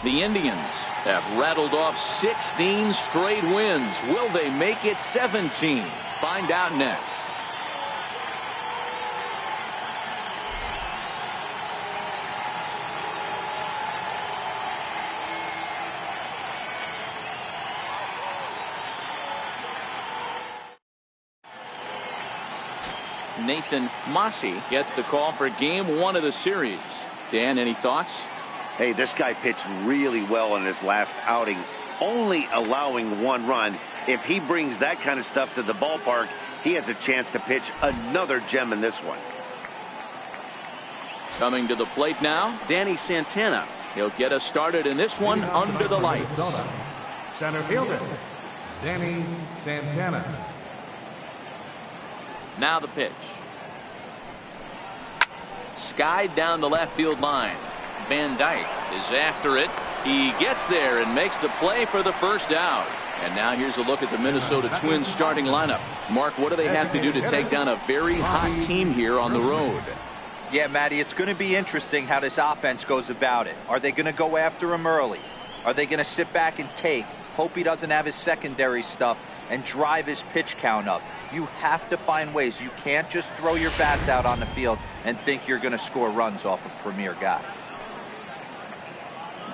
The Indians have rattled off 16 straight wins. Will they make it 17? Find out next. Nathan Mossy gets the call for game 1 of the series. Dan, any thoughts? Hey, this guy pitched really well in his last outing, only allowing 1 run. If he brings that kind of stuff to the ballpark, he has a chance to pitch another gem in this one. Coming to the plate now, Danny Santana. He'll get us started in this one under the lights. Center fielder, Danny Santana. Now the pitch. Skied down the left field line. Van Dyke is after it. He gets there and makes the play for the first out. And now here's a look at the Minnesota Twins starting lineup. Mark, what do they have to do to take down a very hot team here on the road? Yeah, Matty, it's going to be interesting how this offense goes about it. Are they going to go after him early? Are they going to sit back and hope he doesn't have his secondary stuff, and drive his pitch count up? You have to find ways. You can't just throw your bats out on the field and think you're going to score runs off a premier guy.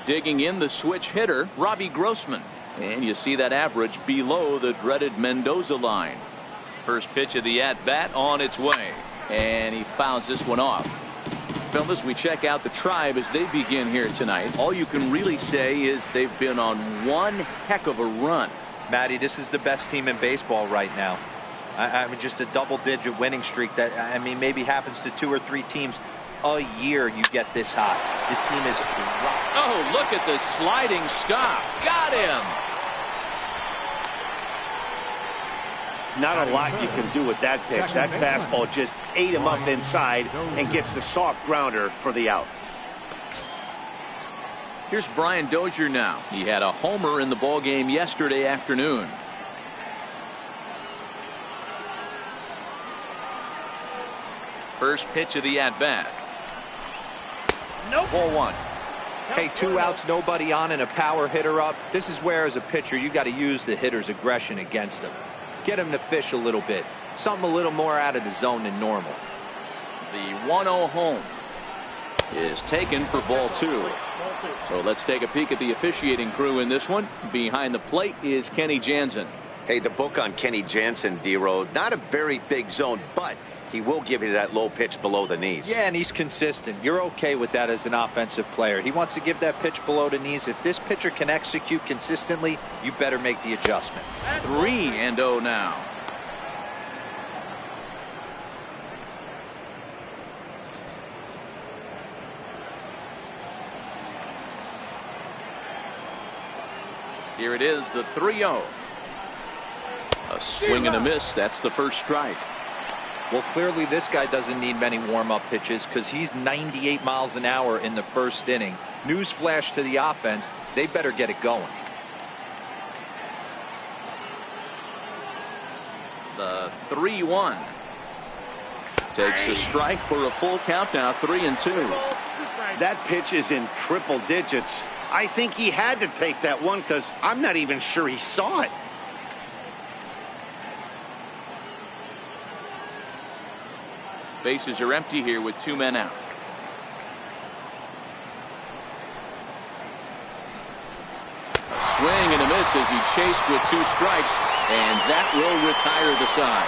Digging in the switch hitter, Robbie Grossman. And you see that average below the dreaded Mendoza line. First pitch of the at-bat on its way. And he fouls this one off. Fellas, we check out the Tribe as they begin here tonight. All you can really say is they've been on one heck of a run. Matty, this is the best team in baseball right now. I mean, just a double-digit winning streak that, I mean, maybe happens to 2 or 3 teams a year. You get this hot. This team is rock. Oh, look at the sliding stop. Got him. Not a lot you can do with that pitch. That fastball just ate him up inside and gets the soft grounder for the out. Here's Brian Dozier now. He had a homer in the ballgame yesterday afternoon. First pitch of the at-bat. Nope. 4-1. Hey, 2 outs, nobody on, and a power hitter up. This is where, as a pitcher, you got to use the hitter's aggression against him. Get him to fish a little bit. Something a little more out of the zone than normal. The 1-0 home is taken for ball 2. So let's take a peek at the officiating crew in this one. Behind the plate is Kenny Jansen. Hey, the book on Kenny Jansen, D-Road, not a very big zone, but he will give you that low pitch below the knees. Yeah, and he's consistent. You're okay with that as an offensive player. He wants to give that pitch below the knees. If this pitcher can execute consistently, you better make the adjustment. 3-0 now. Here it is, the 3-0. A swing and a miss. That's the first strike. Well, clearly this guy doesn't need many warm-up pitches because he's 98 miles an hour in the first inning. Newsflash to the offense, they better get it going. The 3-1. Takes a strike for a full count now, 3-2. That pitch is in triple digits. I think he had to take that one because I'm not even sure he saw it. Bases are empty here with 2 men out. A swing and a miss as he chased with 2 strikes, and that will retire the side.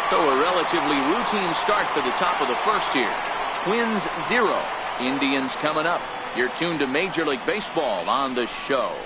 So a relatively routine start for the top of the first here. Twins 0, Indians coming up. You're tuned to Major League Baseball on the show.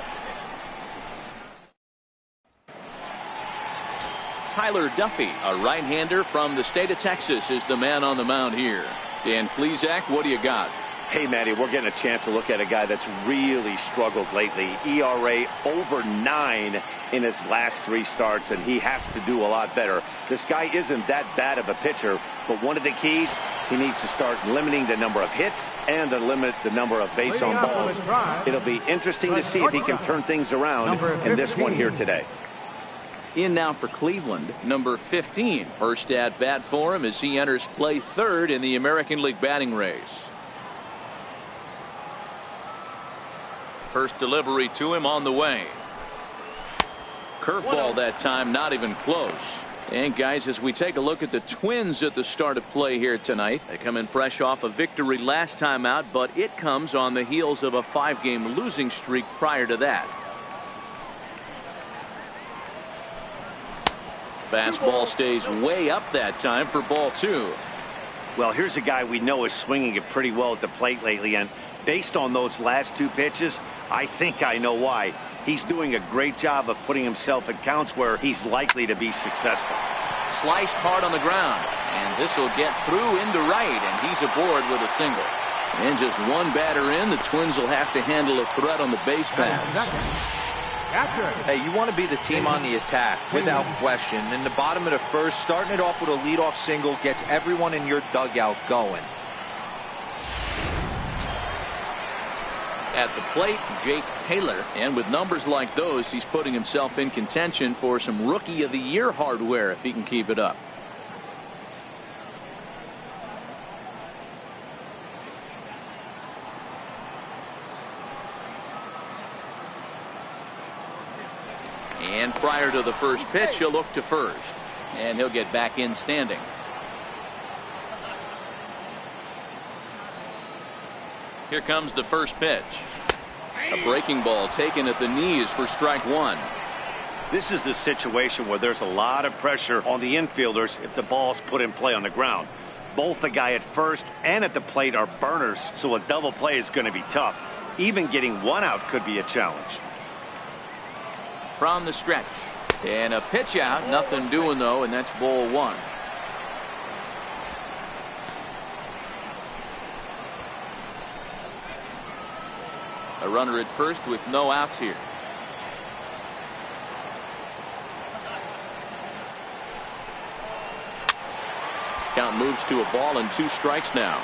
Tyler Duffy, a right-hander from the state of Texas, is the man on the mound here. Dan Plesac, what do you got? Hey, Matty, we're getting a chance to look at a guy that's really struggled lately. ERA over 9 in his last 3 starts, and he has to do a lot better. This guy isn't that bad of a pitcher, but one of the keys, he needs to start limiting the number of hits and to limit the number of base on balls. It'll be interesting to see if he can turn things around in this one here today. In now for Cleveland, number 15. First at bat for him as he enters play 3rd in the American League batting race. First delivery to him on the way. Curveball that time, not even close. And guys, as we take a look at the Twins at the start of play here tonight, they come in fresh off a victory last time out, but it comes on the heels of a 5-game losing streak prior to that. Fastball stays way up that time for ball 2. Well, here's a guy we know is swinging it pretty well at the plate lately, and based on those last 2 pitches, I think I know why. He's doing a great job of putting himself in counts where he's likely to be successful. Sliced hard on the ground, and this will get through into right, and he's aboard with a single. And just one batter in, the Twins will have to handle a threat on the base paths. Hey, you want to be the team on the attack, without question. In the bottom of the first, starting it off with a leadoff single gets everyone in your dugout going. At the plate, Jake Taylor, and with numbers like those, he's putting himself in contention for some Rookie of the Year hardware if he can keep it up. And prior to the first pitch, he'll look to first, and he'll get back in standing. Here comes the first pitch. A breaking ball taken at the knees for strike 1. This is the situation where there's a lot of pressure on the infielders if the ball's put in play on the ground. Both the guy at first and at the plate are burners, so a double play is going to be tough. Even getting 1 out could be a challenge. From the stretch, and a pitch out, nothing doing though, and that's ball 1. A runner at first with no outs here. Count moves to a ball and 2 strikes now.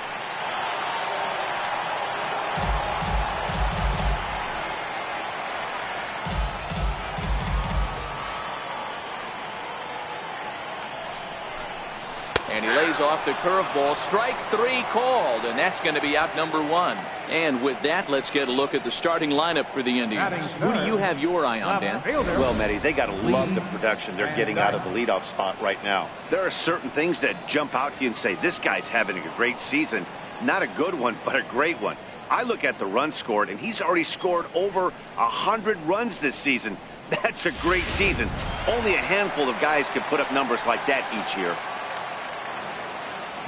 And he lays off the curveball. Strike 3 called, and that's going to be out number 1. And with that, let's get a look at the starting lineup for the Indians. Who do you have your eye on, Dan? Well, Matty, they got to love the production they're getting out of the leadoff spot right now. There are certain things that jump out to you and say, this guy's having a great season. Not a good one, but a great one. I look at the runs scored, and he's already scored over 100 runs this season. That's a great season. Only a handful of guys can put up numbers like that each year.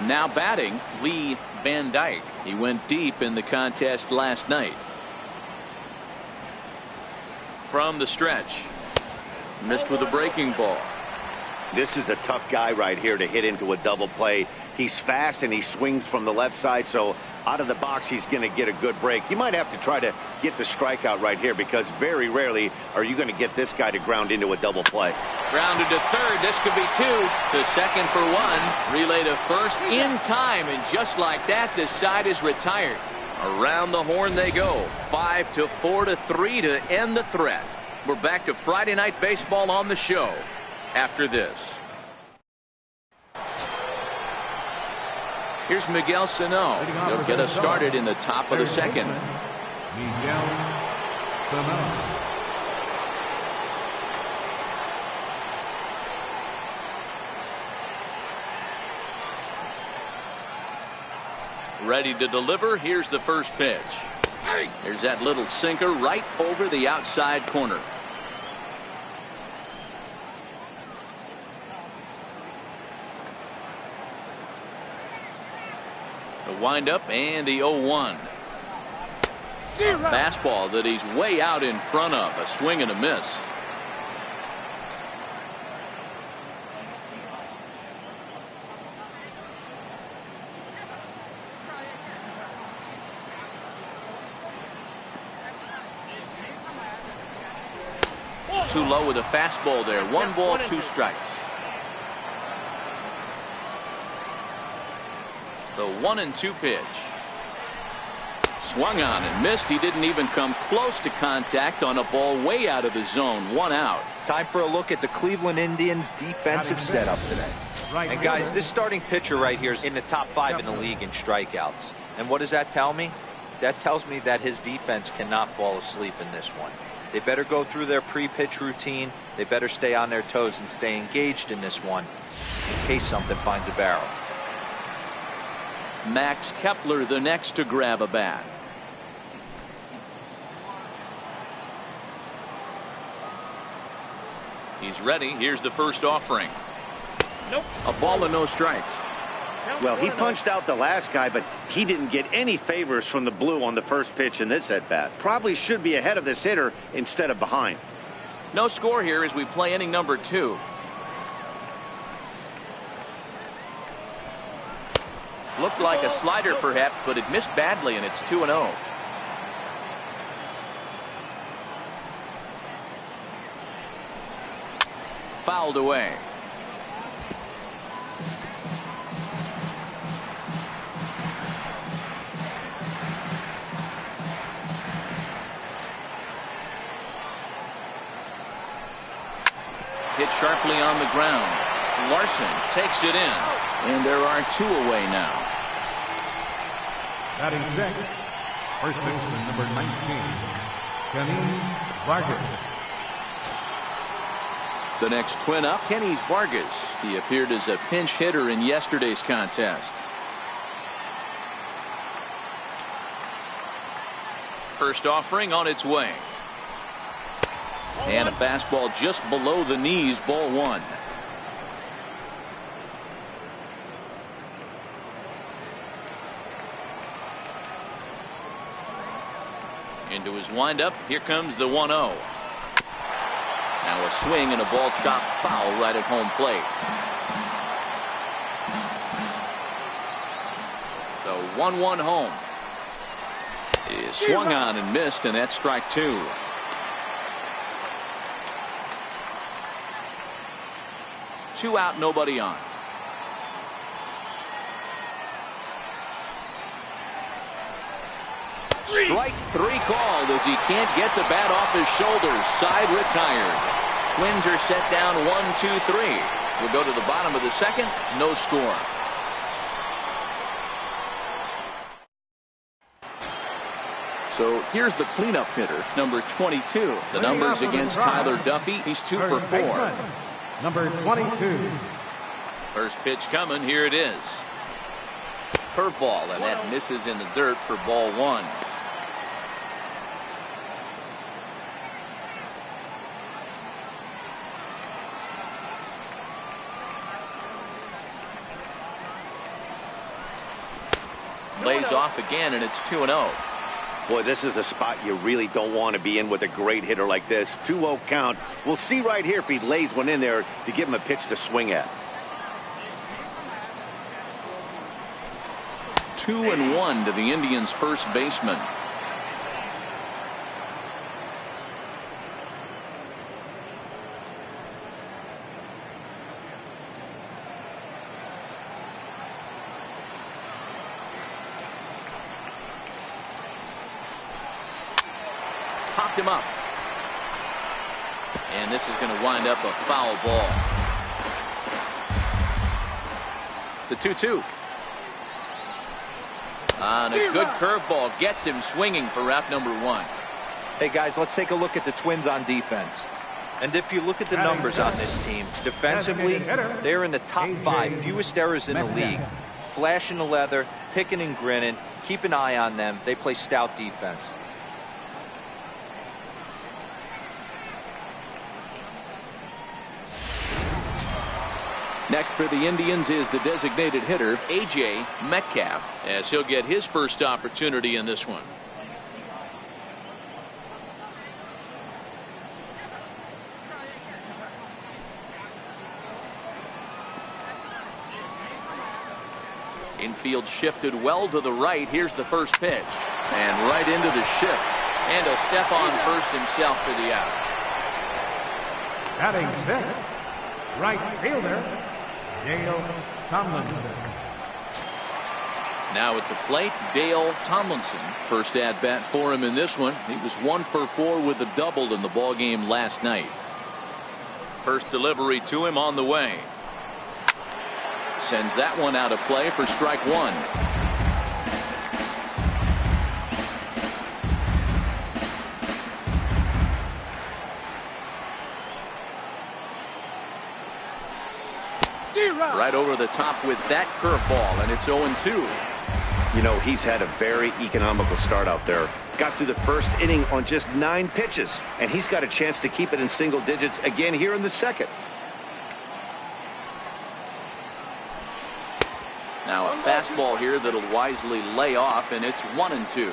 Now batting, Lee Van Dyke. He went deep in the contest last night. From the stretch, missed with a breaking ball. This is a tough guy right here to hit into a double play. He's fast and he swings from the left side, so out of the box he's going to get a good break. You might have to try to get the strikeout right here, because very rarely are you going to get this guy to ground into a double play. Grounded to third. This could be 2. To second for 1. Relay to first in time, and just like that, this side is retired. Around the horn they go. 5-4-3 to end the threat. We're back to Friday Night Baseball on the show after this. Here's Miguel Sano. He'll get us started in the top of the second. Miguel Sano. Ready to deliver. Here's the first pitch. There's that little sinker right over the outside corner. The windup and the 0-1. Fastball that he's way out in front of. A swing and a miss. Too low with a fastball there. 1 ball, 2 strikes. The 1-2 pitch. Swung on and missed. He didn't even come close to contact on a ball way out of the zone. 1 out. Time for a look at the Cleveland Indians defensive setup today. And guys, this starting pitcher right here is in the top 5 in the league in strikeouts. And what does that tell me? that tells me that his defense cannot fall asleep in this one. They better go through their pre-pitch routine. They better stay on their toes and stay engaged in this one in case something finds a barrel. Max Kepler the next to grab a bat. He's ready. Here's the first offering. Nope. A ball and no strikes. Well, he punched out the last guy, but he didn't get any favors from the blue on the first pitch in this at-bat. Probably should be ahead of this hitter instead of behind. No score here as we play inning number 2. Looked like a slider perhaps, but it missed badly, and it's 2-0. Fouled away. Hit sharply on the ground. Larson takes it in, and there are 2 away now. Batting second, first baseman number 19, Kenny Vargas. The next twin up, Kenny Vargas. He appeared as a pinch hitter in yesterday's contest. First offering on its way. And a fastball just below the knees, ball 1. Into his windup, here comes the 1-0. Now a swing and a ball chopped foul right at home plate. The 1-1 home is swung on and missed, and that's strike 2. Two out, nobody on. Strike 3 called as he can't get the bat off his shoulders. Side retired. Twins are set down 1-2-3. We'll go to the bottom of the second. No score. So here's the cleanup hitter, number 22. The numbers against Tyler Duffy. He's 2 for 4. Number 22. First pitch coming. Here it is. Curveball, and that misses in the dirt for ball 1. Lays off again, and it's 2-0. Boy, this is a spot you really don't want to be in with a great hitter like this. 2-0 count. We'll see right here if he lays one in there to give him a pitch to swing at. 2-1 to the Indians' first baseman. Popped him up. And this is going to wind up a foul ball. The 2-2. And a good curveball gets him swinging for wrap number 1. Hey guys, let's take a look at the Twins on defense. And if you look at the numbers on this team, defensively, they're in the top 5 fewest errors in the league. Flashing the leather, picking and grinning. Keep an eye on them. They play stout defense. Next for the Indians is the designated hitter, A.J. Metcalf, as he'll get his first opportunity in this one. Infield shifted well to the right. Here's the first pitch. And right into the shift. And a step on first himself for the out. Batting second, right fielder, Dale Tomlinson. Now at the plate, Dale Tomlinson. First at bat for him in this one. He was 1 for 4 with a double in the ball game last night. First delivery to him on the way. Sends that one out of play for strike 1. right over the top with that curveball, and it's 0-2. You know, he's had a very economical start out there. Got through the first inning on just 9 pitches, and he's got a chance to keep it in single digits again here in the second. Now a fastball here that'll wisely lay off, and it's 1-2.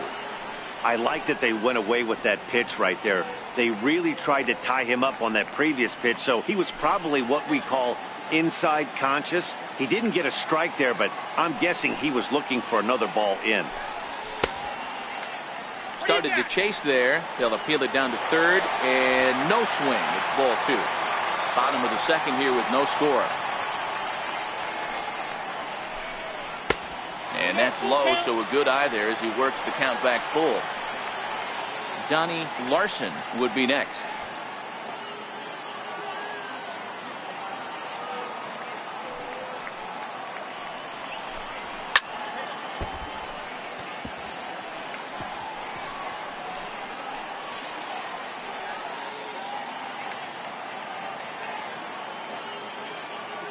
I like that they went away with that pitch right there. They really tried to tie him up on that previous pitch, so he was probably what we call inside conscious. He didn't get a strike there, but I'm guessing he was looking for another ball in. Started to chase there. They'll appeal it down to third, and no swing. It's ball 2. Bottom of the second here with no score. And that's low, so a good eye there as he works the count back full. Donnie Larson would be next.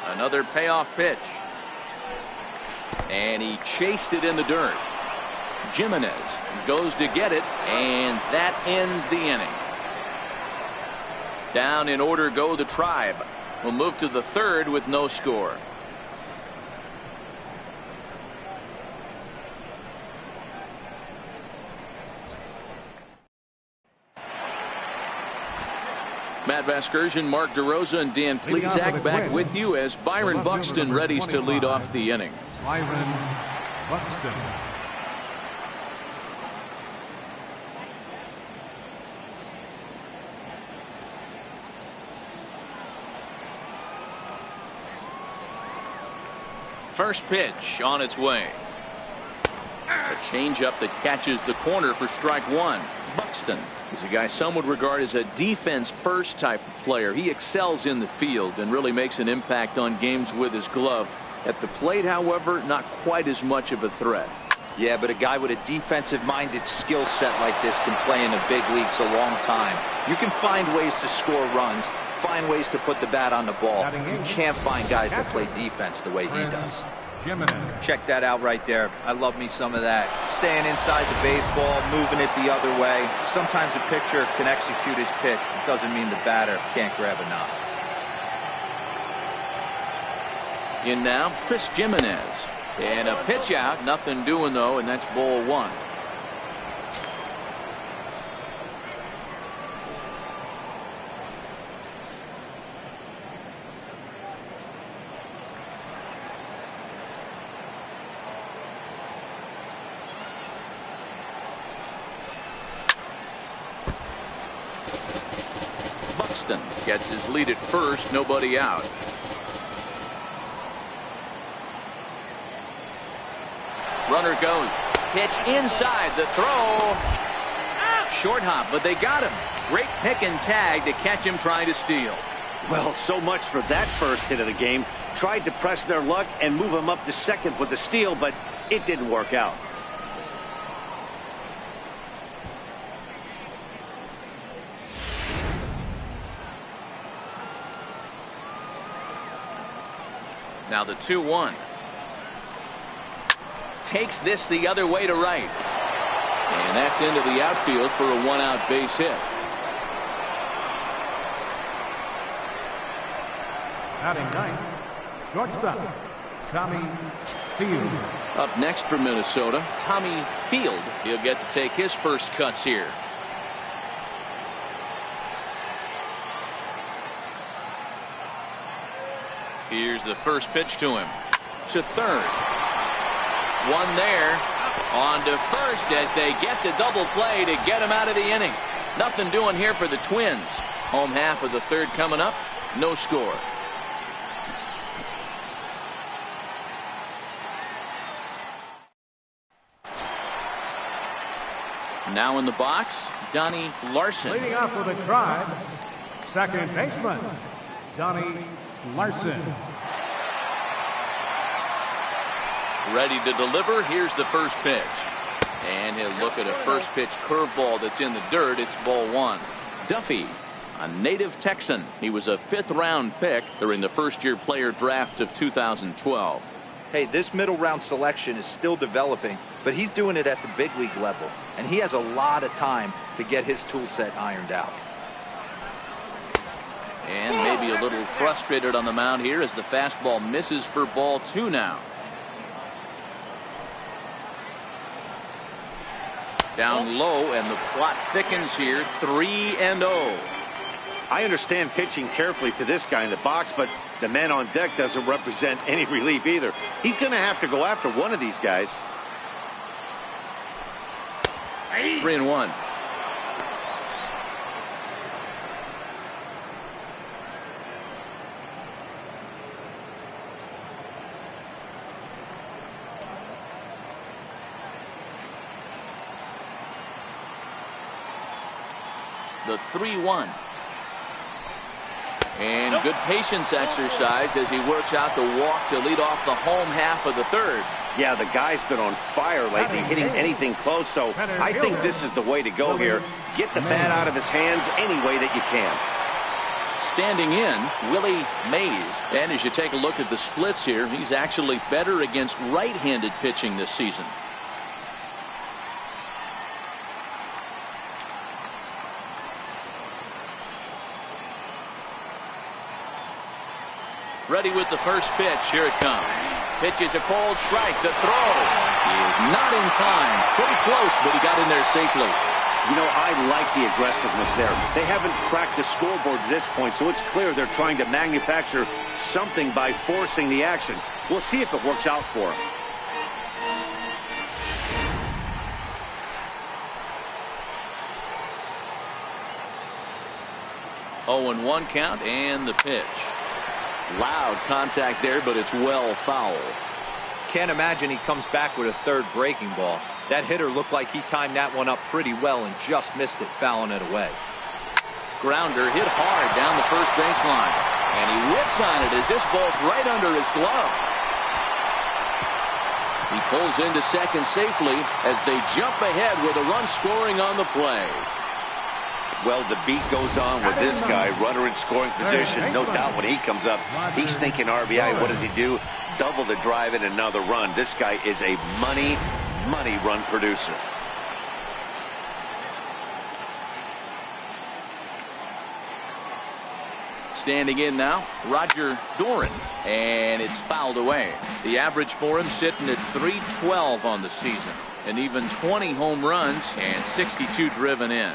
Another payoff pitch. And he chased it in the dirt. Jimenez goes to get it, and that ends the inning. Down in order go the Tribe. We'll move to the third with no score. Matt Vasgersian, Mark DeRosa, and Dan Plesac back with you as Byron Buxton readies to lead off the inning. Byron Buxton. First pitch on its way. A changeup that catches the corner for strike 1. Buxton is a guy some would regard as a defense-first type of player. He excels in the field and really makes an impact on games with his glove. At the plate, however, not quite as much of a threat. Yeah, but a guy with a defensive-minded skill set like this can play in the big leagues a long time. You can find ways to score runs, find ways to put the bat on the ball. You can't find guys that play defense the way he does. Check that out right there. I love me some of that. Staying inside the baseball, moving it the other way. Sometimes a pitcher can execute his pitch. It doesn't mean the batter can't grab a knob. In now, Chris Jimenez. And a pitch out. Nothing doing, though, and that's ball 1. Buxton gets his lead at first, nobody out. Runner goes. Pitch inside. The throw. Short hop, but they got him. Great pick and tag to catch him trying to steal. Well, so much for that first hit of the game. Tried to press their luck and move him up to second with the steal, but it didn't work out. Now the 2-1. Takes this the other way to right. And that's into the outfield for a 1-out base hit. Batting ninth, shortstop, Tommy Field. Up next for Minnesota, Tommy Field. He'll get to take his first cuts here. Here's the first pitch to him. To third. One there. On to first as they get the double play to get him out of the inning. Nothing doing here for the Twins. Home half of the third coming up. No score. Now in the box, Donnie Larson. Leading off for the Tribe, second baseman, Donnie Larson. Ready to deliver. Here's the first pitch. And he'll look at a first pitch curveball that's in the dirt. It's ball 1. Duffy a native Texan. He was a 5th-round pick during the first-year player draft of 2012. Hey, this middle round selection is still developing, but he's doing it at the big league level, and he has a lot of time to get his tool set ironed out. And maybe a little frustrated on the mound here as the fastball misses for ball 2 now. Down low, and the plot thickens here. 3-0. I understand pitching carefully to this guy in the box, but the man on deck doesn't represent any relief either. He's going to have to go after one of these guys. 3-1. The 3-1. And good patience exercised as he works out the walk to lead off the home half of the 3rd. Yeah, the guy's been on fire lately, hitting anything close, so I think this is the way to go here. Get the bat out of his hands any way that you can. Standing in, Willie Mays. And as you take a look at the splits here, he's actually better against right-handed pitching this season. Ready with the first pitch. Here it comes. Pitch is a cold strike. The throw. He is not in time. Pretty close, but he got in there safely. You know, I like the aggressiveness there. They haven't cracked the scoreboard at this point, so it's clear they're trying to manufacture something by forcing the action. We'll see if it works out for them. Oh, and 1 count, and the pitch. Loud contact there, but it's well foul. Can't imagine he comes back with a 3rd breaking ball. That hitter looked like he timed that one up pretty well and just missed it, fouling it away. Grounder hit hard down the first baseline. And he whips on it as this ball's right under his glove. He pulls into second safely as they jump ahead with a run scoring on the play. Well, the beat goes on with this guy. Runner in scoring position. No doubt when he comes up, he's thinking RBI. What does he do? Double the drive and another run. This guy is a money run producer. Standing in now, Roger Doran, and it's fouled away. The average for him sitting at .312 on the season, and even 20 home runs and 62 driven in.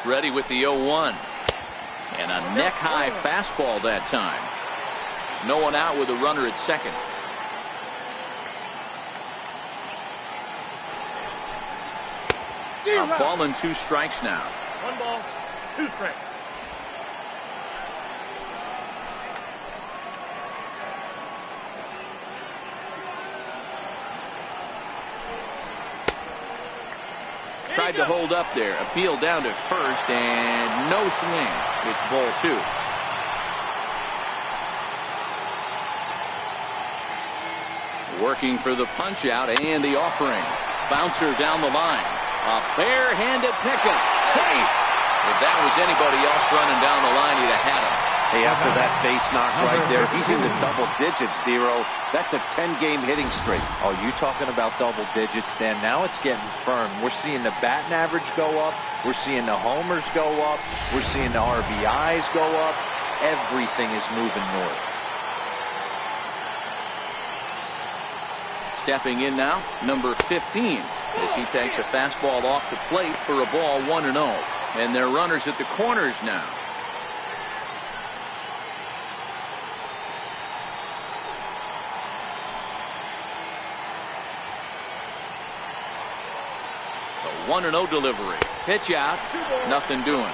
Ready with the 0-1. And a neck-high fastball that time. No one out with a runner at second. A ball and 2 strikes now. 1 ball, 2 strikes. Tried to hold up there. Appeal down to first, and no swing. It's ball 2. Working for the punch out and the offering. Bouncer down the line. A bare-handed pickup. Safe. If that was anybody else running down the line, he'd have had him. Hey, after that base knock right there, he's in the double digits, Dero. That's a 10-game hitting streak. Oh, you talking about double digits, Dan? Now it's getting firm. We're seeing the batting average go up. We're seeing the homers go up. We're seeing the RBIs go up. Everything is moving north. Stepping in now, number 15, as he takes a fastball off the plate for a ball 1-0. And they're runners at the corners now. The 1-0 delivery. Pitch out. Nothing doing.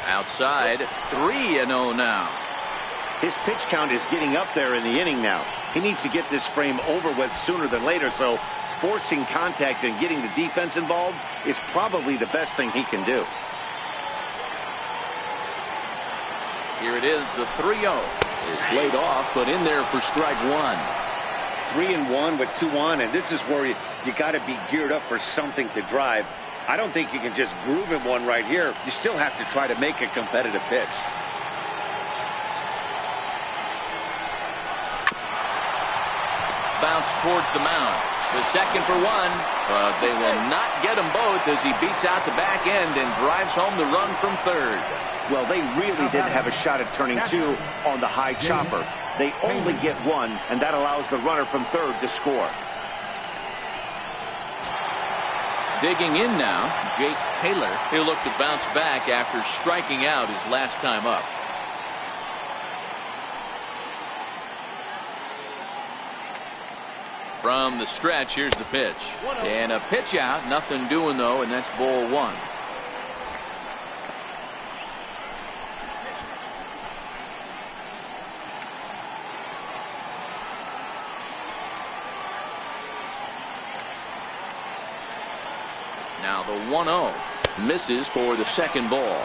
Outside, 3-0 now. His pitch count is getting up there in the inning now. He needs to get this frame over with sooner than later, so forcing contact and getting the defense involved is probably the best thing he can do. Here it is, the 3-0. Is laid off, but in there for strike one. 3-1 with 2 on, and this is where you got to be geared up for something to drive. I don't think you can just groove him one right here. You still have to try to make a competitive pitch. Bounce towards the mound. The second for one, but they will not get them both as he beats out the back end and drives home the run from third. Well, they really didn't have a shot at turning 2 on the high chopper. They only get 1, and that allows the runner from third to score. Digging in now, Jake Taylor. He'll look to bounce back after striking out his last time up. From the stretch, here's the pitch. And a pitch out, nothing doing though, and that's ball one. Now the 1-0 misses for the second ball.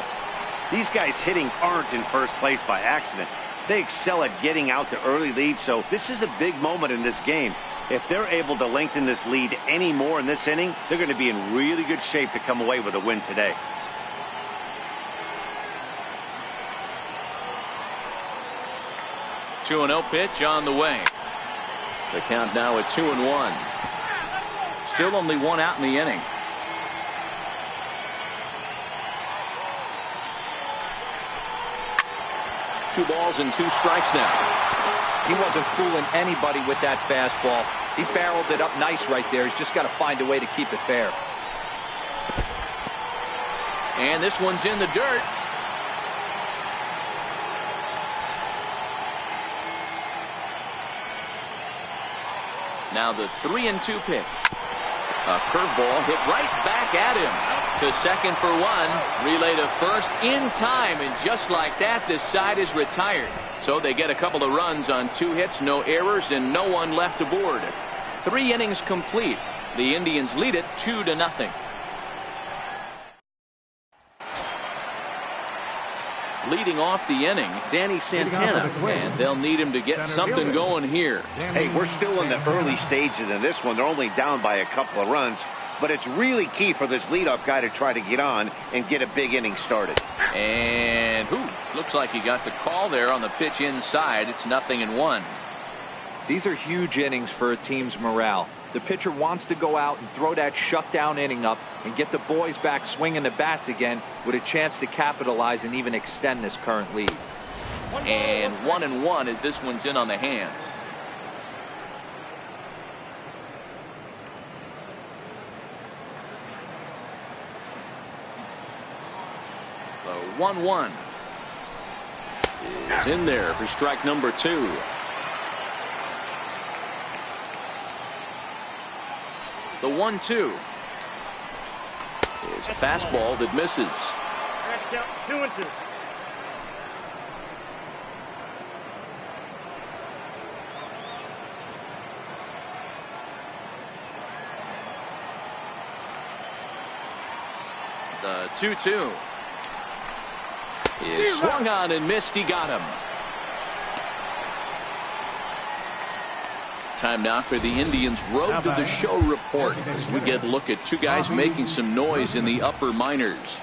These guys hitting aren't in first place by accident. They excel at getting out to early leads, so this is a big moment in this game. If they're able to lengthen this lead any more in this inning, they're going to be in really good shape to come away with a win today. The 2-0 pitch on the way. The count now at 2-1. Still only one out in the inning. Two balls and 2 strikes now. He wasn't fooling anybody with that fastball. He barreled it up nice right there. He's just got to find a way to keep it fair. And this one's in the dirt. Now the 3-2 pitch. A curveball hit right back at him. To second for one. Relay to first in time, and just like that, this side is retired. So they get a couple of runs on 2 hits, no errors, and no one left aboard. 3 innings complete. The Indians lead it 2-0. Leading off the inning, Danny Santana, and they'll need him to get something going here. Hey, we're still in the early stages in this one. They're only down by a couple of runs, but it's really key for this leadoff guy to try to get on and get a big inning started. And looks like he got the call there on the pitch inside. It's 0-1. These are huge innings for a team's morale. The pitcher wants to go out and throw that shutdown inning up and get the boys back swinging the bats again with a chance to capitalize and even extend this current lead. And 1-1 as this one's in on the hands. The 1-1 is in there for strike number 2. The 1-2 is fastball that misses. 2-2. The 2-2 is swung on and missed. He got him. Time now for the Indians' Road to the Show report as we get a look at 2 guys making some noise in the upper minors.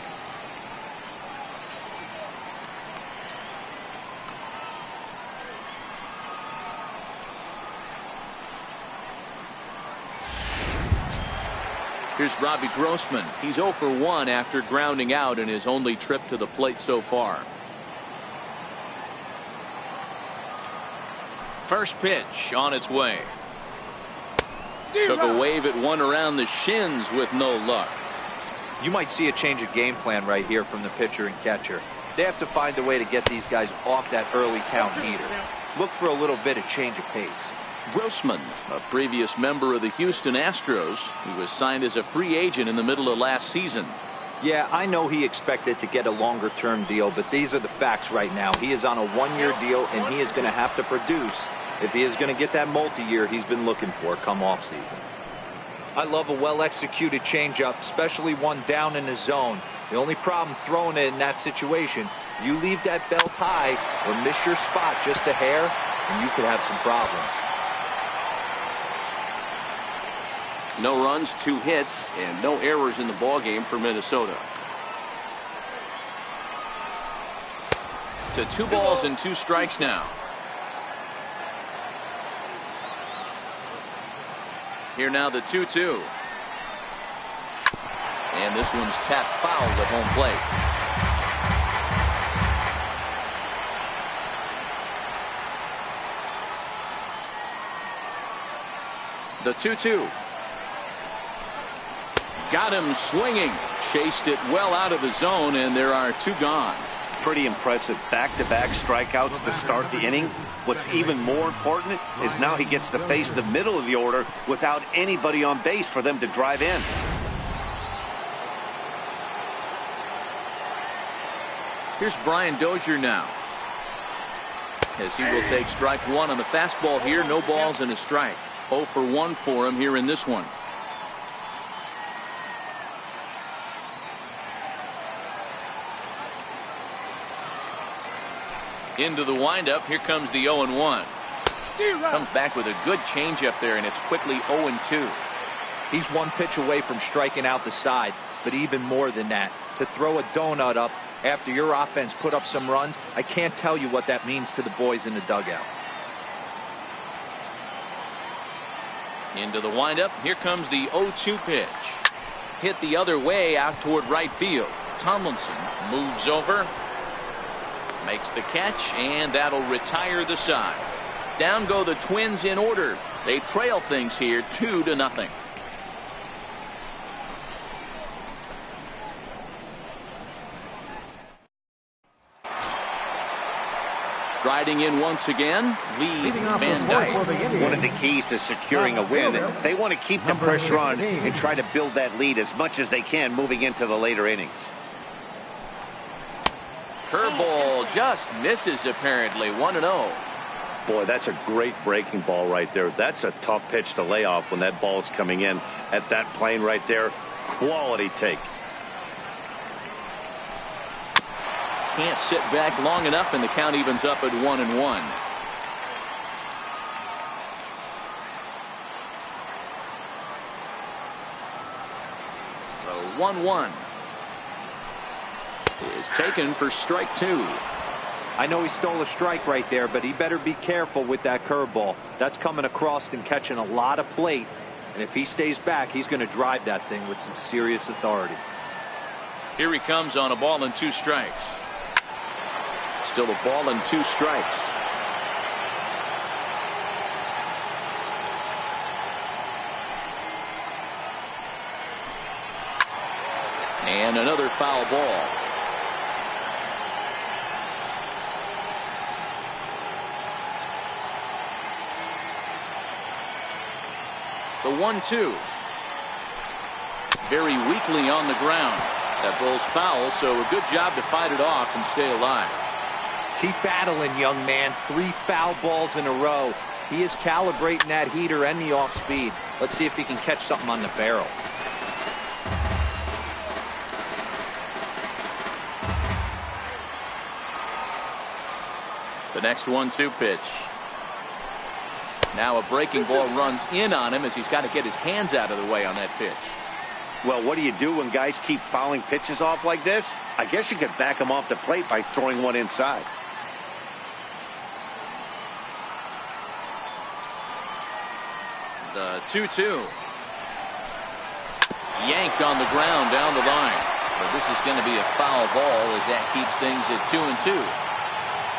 Here's Robbie Grossman. He's 0 for 1 after grounding out in his only trip to the plate so far. First pitch on its way. Took a wave at one around the shins with no luck. You might see a change of game plan right here from the pitcher and catcher. They have to find a way to get these guys off that early count heater. Look for a little bit of change of pace. Grossman, a previous member of the Houston Astros, he was signed as a free agent in the middle of last season. Yeah, I know he expected to get a longer-term deal, but these are the facts right now. He is on a one-year deal, and he is going to have to produce if he is going to get that multi-year he's been looking for come off-season. I love a well-executed changeup, especially one down in the zone. The only problem throwing it in that situation, you leave that belt high or miss your spot just a hair, and you could have some problems. No runs, 2 hits, and no errors in the ballgame for Minnesota. To 2 balls and 2 strikes now. Here now the 2-2. And this one's tapped foul at home plate. The 2-2. Got him swinging. Chased it well out of the zone, and there are 2 gone. Pretty impressive back-to-back strikeouts to start the inning. What's even more important is now he gets to face the middle of the order without anybody on base for them to drive in. Here's Brian Dozier now, as he will take strike 1 on the fastball here. No balls and a strike. 0 for 1 for him here in this one. Into the windup. Here comes the 0-1. Comes back with a good changeup there, and it's quickly 0-2. He's 1 pitch away from striking out the side, but even more than that, to throw a donut up after your offense put up some runs, I can't tell you what that means to the boys in the dugout. Into the windup. Here comes the 0-2 pitch. Hit the other way out toward right field. Tomlinson moves over, makes the catch, and that'll retire the side. Down go the Twins in order. They trail things here 2-0. Striding in once again, Lee Van Dyke. One of the keys to securing a win, they want to keep the pressure on and try to build that lead as much as they can moving into the later innings. Curveball just misses apparently. 1-0. Boy, that's a great breaking ball right there. That's a tough pitch to lay off when that ball's coming in at that plane right there. Quality take. Can't sit back long enough, and the count evens up at 1-1. The 1-1 is taken for strike 2. I know he stole a strike right there, but he better be careful with that curveball. That's coming across and catching a lot of plate, and if he stays back, he's going to drive that thing with some serious authority. Here he comes on a ball and 2 strikes. Still a ball and 2 strikes. And another foul ball. The 1-2. Very weakly on the ground. That ball's foul, so a good job to fight it off and stay alive. Keep battling, young man. 3 foul balls in a row. He is calibrating that heater and the off speed. Let's see if he can catch something on the barrel. The next 1-2 pitch. Now a breaking ball runs in on him as he's got to get his hands out of the way on that pitch. Well, what do you do when guys keep fouling pitches off like this? I guess you could back them off the plate by throwing one inside. The 2-2. Yanked on the ground down the line. But this is going to be a foul ball as that keeps things at 2-2.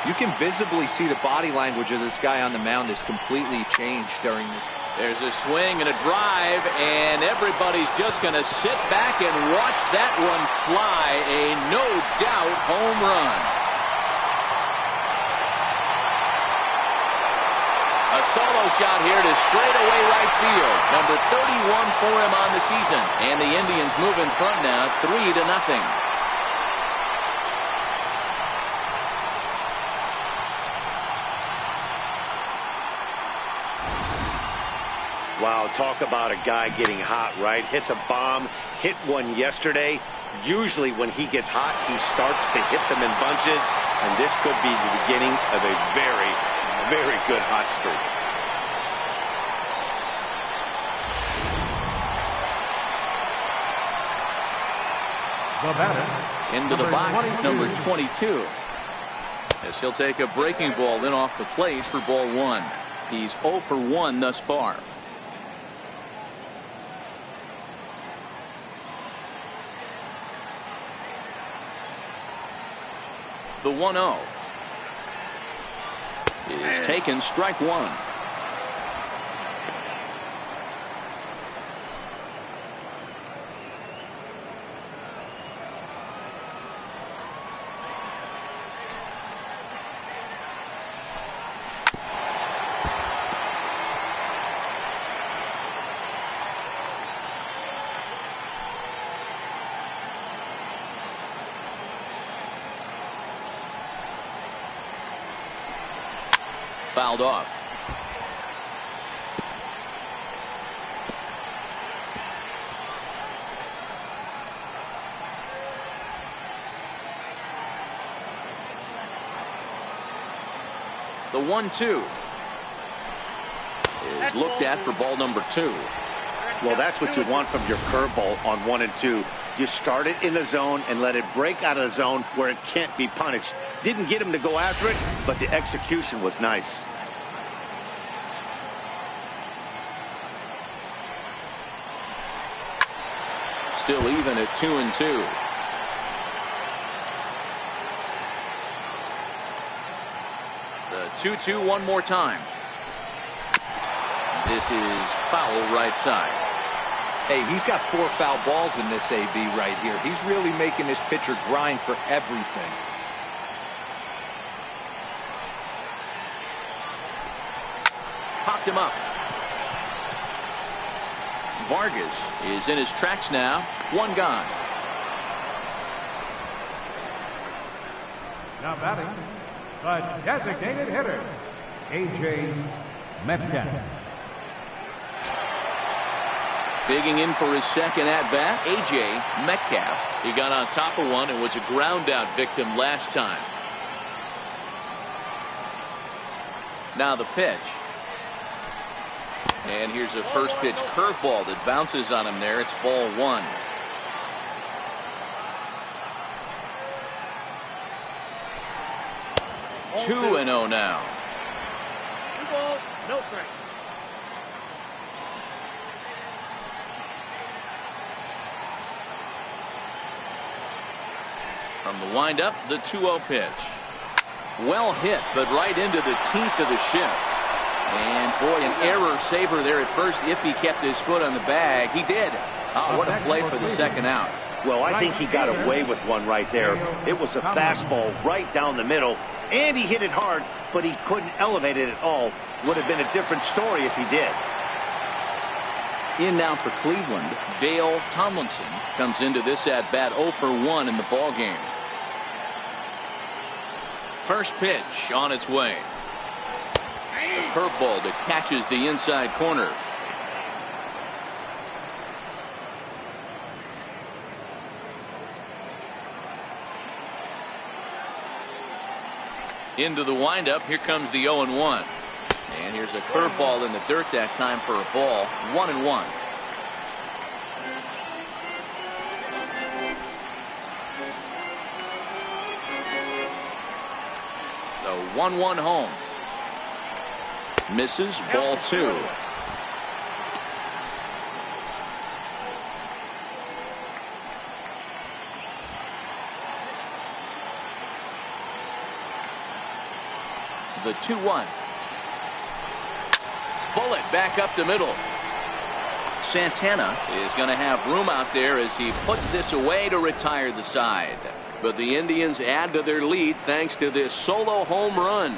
You can visibly see the body language of this guy on the mound is completely changed during this. There's a swing and a drive, and everybody's just going to sit back and watch that one fly. A no-doubt home run. A A solo shot here to straightaway right field. Number 31 for him on the season. And the Indians move in front now 3-0. Wow, talk about a guy getting hot, right? Hits a bomb, hit one yesterday. Usually when he gets hot, he starts to hit them in bunches, and this could be the beginning of a very, very good hot streak. The batter, Into the box, 22. number 22. As he'll take a breaking ball in off the plate for ball 1. He's 0 for 1 thus far. The 1-0 is taken, strike 1. Fouled off. The 1-2 is looked at for ball number 2. Well, that's what you want from your curveball on 1 and 2. You start it in the zone and let it break out of the zone where it can't be punished. Didn't get him to go after it, but the execution was nice. Still even at 2-2. The 2-2 one more time. This is foul right side. Hey, he's got 4 foul balls in this AB right here. He's really making this pitcher grind for everything. Popped him up. Vargas is in his tracks now. 1 gone. Now batting, the designated hitter, A.J. Metcalf. Bigging in for his second at-bat, A.J. Metcalf. He got on top of one and was a ground-out victim last time. Now the pitch. And here's a first pitch curveball that bounces on him there. It's ball 1. Two and 0 now. 2 balls, no strikes. From the windup, the 2-0 pitch. Well hit, but right into the teeth of the shift. And boy, an error saver there at first if he kept his foot on the bag. He did. Oh, what a play for the second out. Well, I think he got away with one right there. It was a fastball right down the middle, and he hit it hard, but he couldn't elevate it at all. Would have been a different story if he did. In now for Cleveland, Dale Tomlinson comes into this at-bat 0 for 1 in the ballgame. First pitch on its way. A curveball that catches the inside corner. Into the windup. Here comes the 0-1. And here's a curveball in the dirt that time for a ball. 1-1. The 1-1 home. Misses, ball 2. The 2-1. Bullet back up the middle. Santana is going to have room out there as he puts this away to retire the side. But the Indians add to their lead thanks to this solo home run.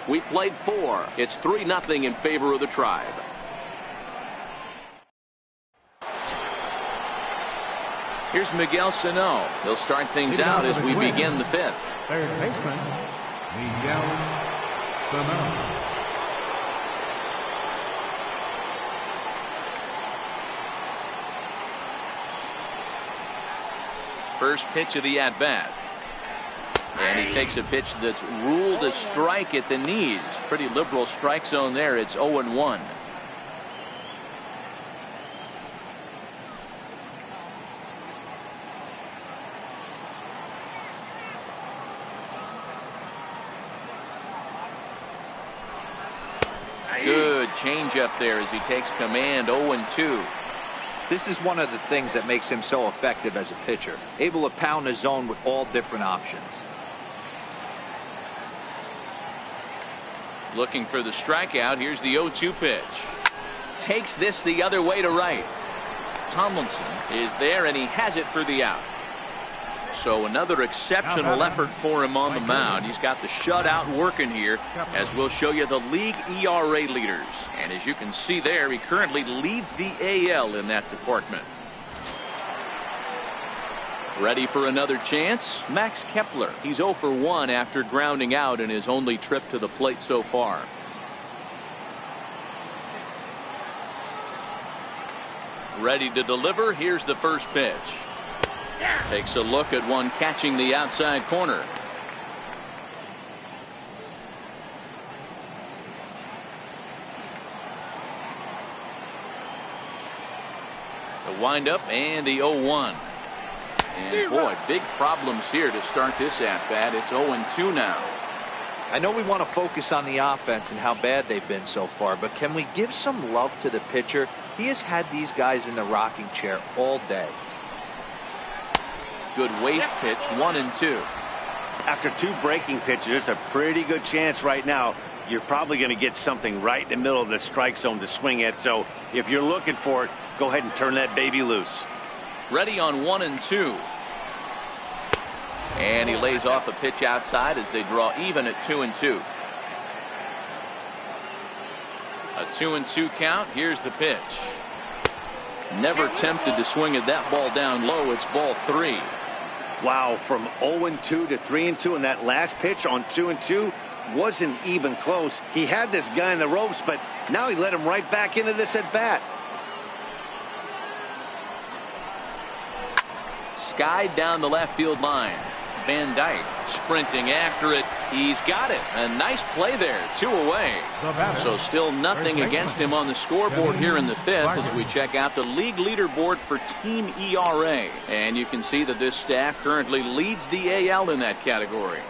We played 4. It's 3-0 in favor of the Tribe. Here's Miguel Sano. He'll start things out as we begin the 5th. Third baseman, Miguel Sano. First pitch of the at-bat. And he takes a pitch that's ruled a strike at the knees. Pretty liberal strike zone there. It's 0-1. Good changeup there as he takes command. 0-2. This is one of the things that makes him so effective as a pitcher. Able to pound the zone with all different options. Looking for the strikeout. Here's the 0-2 pitch. Takes this the other way to right. Tomlinson is there, and he has it for the out. So another exceptional effort for him on the mound. He's got the shutout working here, as we'll show you the league ERA leaders. And as you can see there, he currently leads the AL in that department. Ready for another chance? Max Kepler. He's 0 for 1 after grounding out in his only trip to the plate so far. Ready to deliver. Here's the first pitch. Takes a look at one catching the outside corner. The windup and the 0-1. And boy, big problems here to start this at-bat. It's 0-2 now. I know we want to focus on the offense and how bad they've been so far, but can we give some love to the pitcher? He has had these guys in the rocking chair all day. Good waist pitch, 1-2. After 2 breaking pitches, there's a pretty good chance right now you're probably going to get something right in the middle of the strike zone to swing at. So if you're looking for it, go ahead and turn that baby loose. Ready on 1-2. And he lays off a pitch outside as they draw even at 2-2. A 2-2 count. Here's the pitch. Never tempted to swing at that ball down low. It's ball 3. Wow, from 0-2 to 3-2, and that last pitch on 2-2 wasn't even close. He had this guy in the ropes, but now he let him right back into this at bat. Skied down the left field line. Van Dyke sprinting after it. He's got it. A nice play there. 2 away. So still nothing against him on the scoreboard here in the 5th as we check out the league leaderboard for team ERA. And you can see that this staff currently leads the AL in that category.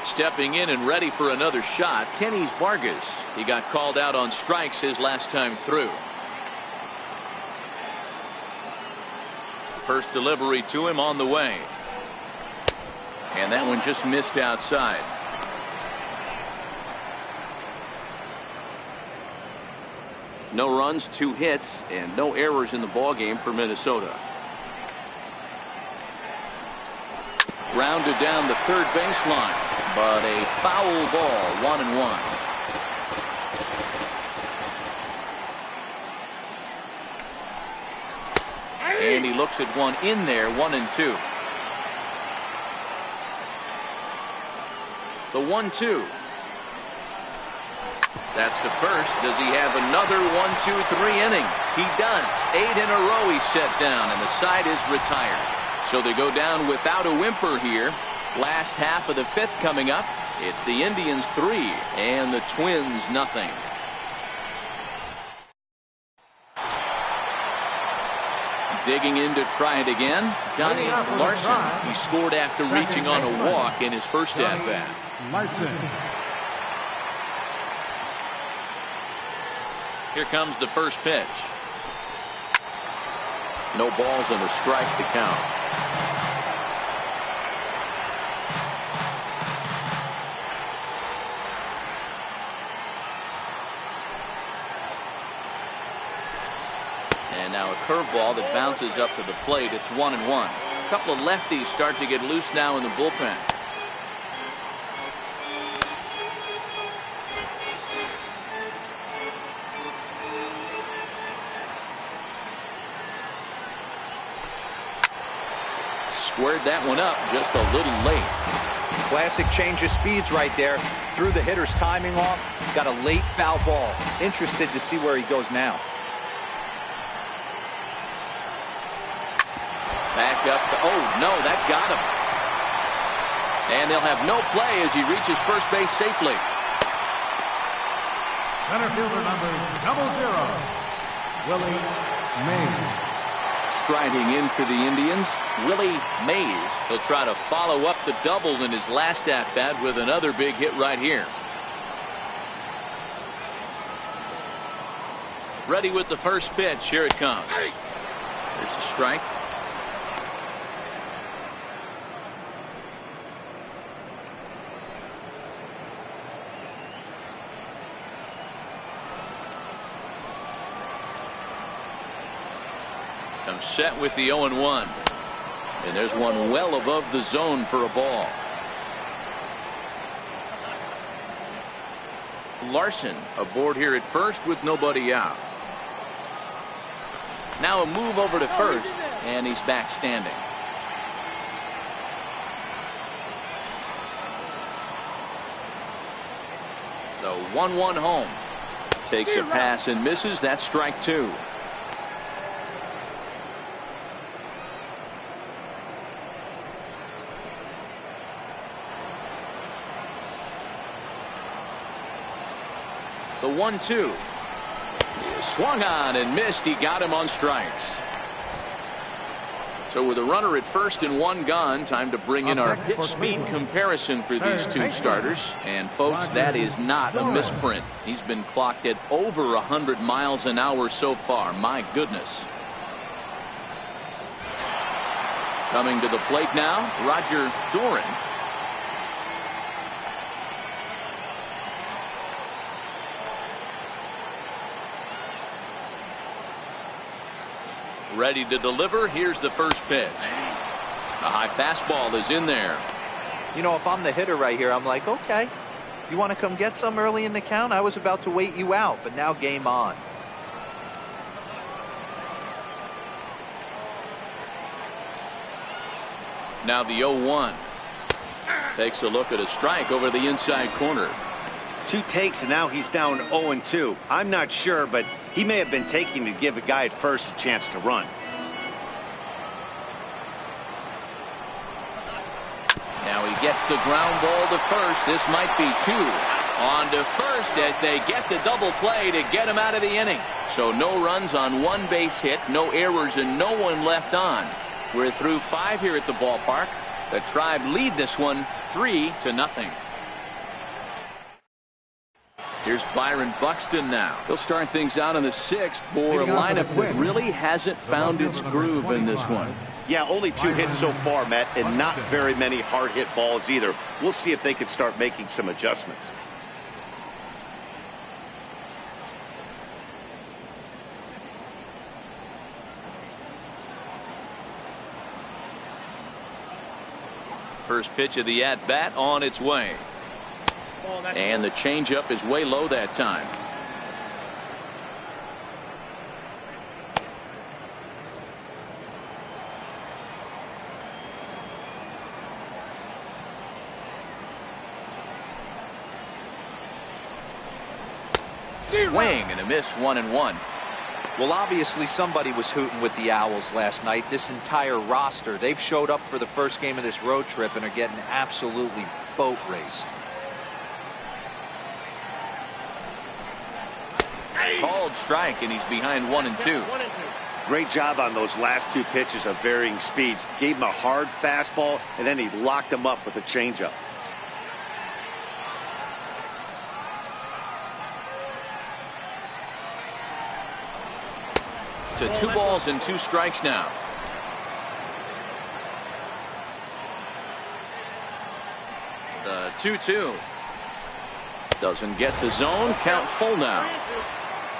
Stepping in and ready for another shot, Kenys Vargas. He got called out on strikes his last time through. First delivery to him on the way. And that one just missed outside. No runs, 2 hits, and no errors in the ballgame for Minnesota. Rounded down the third baseline, but a foul ball, 1-1. And he looks at one in there, 1-2. The 1-2. That's to first. Does he have another 1-2-3 inning? He does. 8 in a row he's set down, and the side is retired. So they go down without a whimper here. Last half of the 5th coming up. It's the Indians 3 and the Twins nothing. Digging in to try it again, Donnie Larson. He scored after reaching on a walk in his first at-bat. Here comes the first pitch. No balls and a strike to count. And now a curveball that bounces up to the plate. It's 1-1. A couple of lefties start to get loose now in the bullpen. squared that one up just a little late. Classic change of speeds right there. Threw the hitter's timing off. Got a late foul ball. Interested to see where he goes now. Back up. Oh, no, that got him. And they'll have no play as he reaches first base safely. Center fielder number 00, Willie Mays. Striding in for the Indians, Willie Mays. He'll try to follow up the double in his last at-bat with another big hit right here. Ready with the first pitch. Here it comes. There's a strike. Comes set with the 0-1. And there's one well above the zone for a ball. Larson aboard here at first with nobody out. Now a move over to first, and he's back standing. The 1-1 home. Takes a pass and misses. That's strike two. The 1-2. He swung on and missed. He got him on strikes. So with a runner at first and one gone, time to bring in our pitch speed comparison for these two starters. And folks, that is not a misprint. He's been clocked at over 100 miles an hour so far. My goodness. Coming to the plate now, Roger Doran. Ready to deliver. Here's the first pitch. A high fastball is in there. You know, if I'm the hitter right here, I'm like, okay, you want to come get some early in the count? I was about to wait you out, but now game on. Now the 0-1. Takes a look at a strike over the inside corner. Two takes and now he's down 0-2. I'm not sure, but he may have been taking to give a guy at first a chance to run. Now he gets the ground ball to first. This might be two. On to first as they get the double play to get him out of the inning. So no runs on one base hit, no errors, and no one left on. We're through 5 here at the ballpark. The Tribe lead this one 3-0. Here's Byron Buxton now. He'll start things out in the 6th for a lineup that really hasn't found its groove in this one. Yeah, only 2 hits so far, Matt, and not very many hard hit balls either. We'll see if they can start making some adjustments. First pitch of the at-bat on its way. And the changeup is way low that time. Swing and a miss, 1-1. Well, obviously somebody was hooting with the Owls last night. This entire roster, they've showed up for the first game of this road trip and are getting absolutely boat raced. Called strike, and he's behind 1-2. Great job on those last 2 pitches of varying speeds. Gave him a hard fastball, and then he locked him up with a changeup. To 2 balls and 2 strikes now. The 2-2. Doesn't get the zone. Count full now.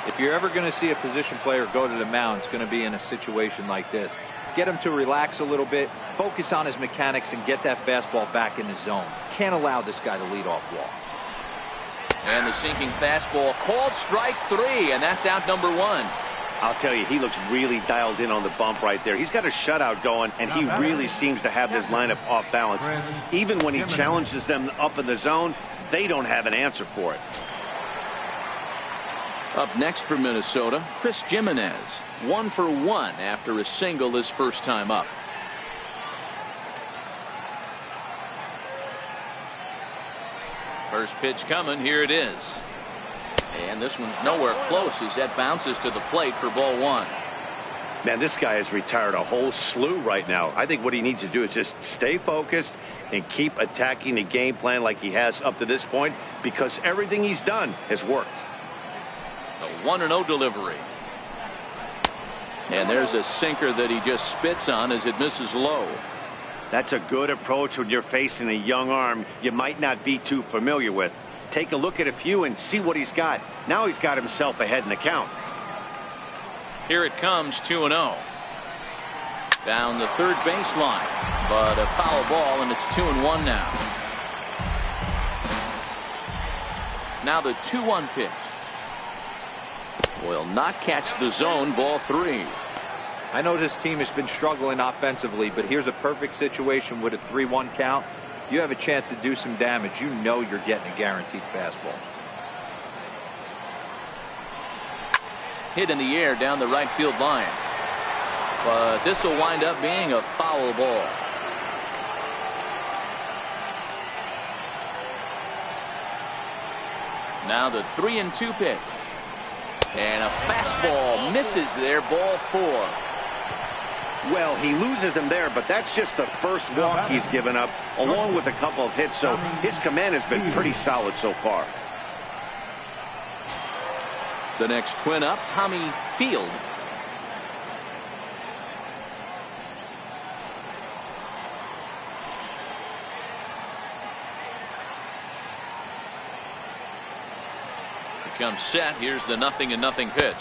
If you're ever going to see a position player go to the mound, it's going to be in a situation like this. Get him to relax a little bit, focus on his mechanics, and get that fastball back in the zone. Can't allow this guy to lead off walk. And the sinking fastball called strike 3, and that's out number 1. I'll tell you, he looks really dialed in on the bump right there. He's got a shutout going, and he really seems to have this lineup off balance. Even when he challenges them up in the zone, they don't have an answer for it. Up next for Minnesota, Chris Gimenez. 1 for 1 after a single his first time up. First pitch coming. Here it is. And this one's nowhere close as that bounces to the plate for ball 1. Man, this guy has retired a whole slew right now. I think what he needs to do is just stay focused and keep attacking the game plan like he has up to this point, because everything he's done has worked. A 1-0 delivery. And there's a sinker that he just spits on as it misses low. That's a good approach when you're facing a young arm you might not be too familiar with. Take a look at a few and see what he's got. Now he's got himself ahead in the count. Here it comes, 2-0. Down the third baseline, but a foul ball, and it's 2-1 now. Now the 2-1 pitch. Will not catch the zone, ball 3. I know this team has been struggling offensively, but here's a perfect situation with a 3-1 count. You have a chance to do some damage. You know you're getting a guaranteed fastball. Hit in the air down the right field line. But this will wind up being a foul ball. Now the 3-2 pitch. And a fastball misses there, ball 4. Well, he loses him there, but that's just the first walk he's given up, along with a couple of hits, so his command has been pretty solid so far. The next twin up, Tommy Field. Comes set. Here's the 0-0 pitch.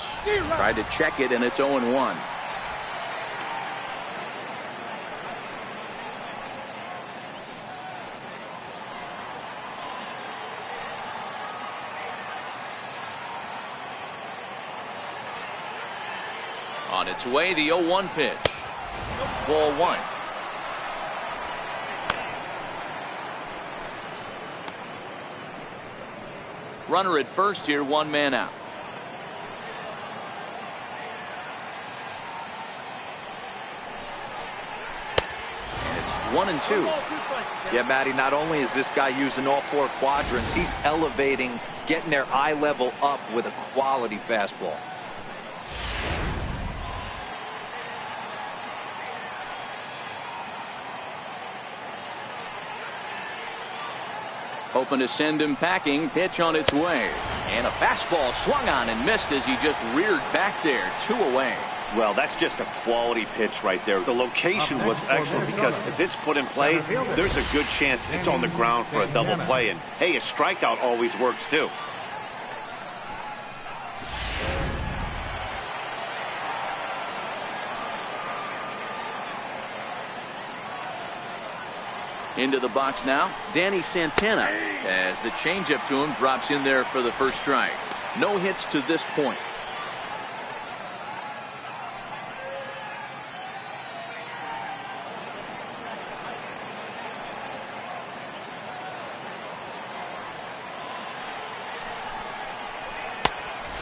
Tried to check it, and it's 0-1. On its way, the 0-1 pitch. Ball 1. Runner at first here, 1 man out. And it's 1-2. Yeah, Matty, not only is this guy using all 4 quadrants, he's elevating, getting their eye level up with a quality fastball. Hoping to send him packing. Pitch on its way. And a fastball swung on and missed as he just reared back there. 2 away. Well, that's just a quality pitch right there. The location was excellent, because if it's put in play, there's a good chance it's on the ground for a double play. And, hey, a strikeout always works, too. Into the box now, Danny Santana, as the changeup to him drops in there for the first strike. No hits to this point.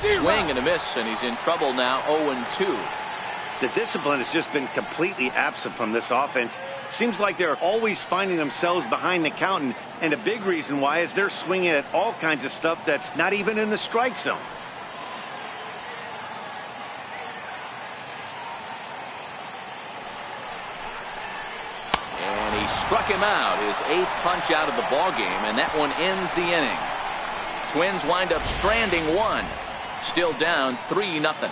Swing and a miss, and he's in trouble now. 0-2. The discipline has just been completely absent from this offense. Seems like they're always finding themselves behind the count, and a big reason why is they're swinging at all kinds of stuff that's not even in the strike zone. And he struck him out, his 8th punch out of the ball game, and that one ends the inning. Twins wind up stranding 1. Still down 3-0.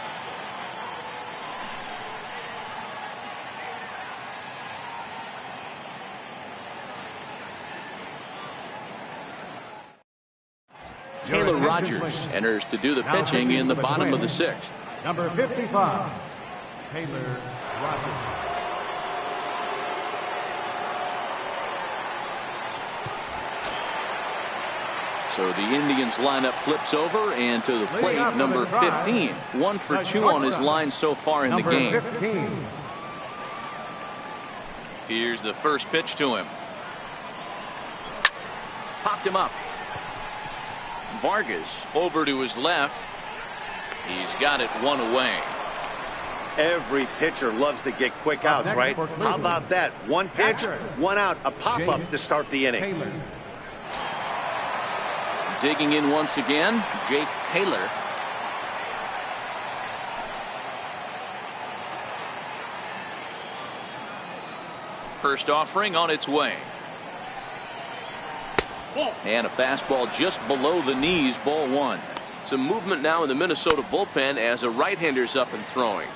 Taylor Rogers enters to do the pitching in the bottom of the 6th. Number 55, Taylor Rogers. So the Indians lineup flips over, and to the plate, number 15. 1 for 2 on his line so far in the game. 15. Here's the first pitch to him. Popped him up. Vargas over to his left. He's got it 1 away. Every pitcher loves to get quick outs, right? How about that? 1 pitch, 1 out, a pop-up to start the inning. Taylor. Digging in once again, Jake Taylor. First offering on its way. And a fastball just below the knees, ball 1. Some movement now in the Minnesota bullpen as a right-hander's up and throwing.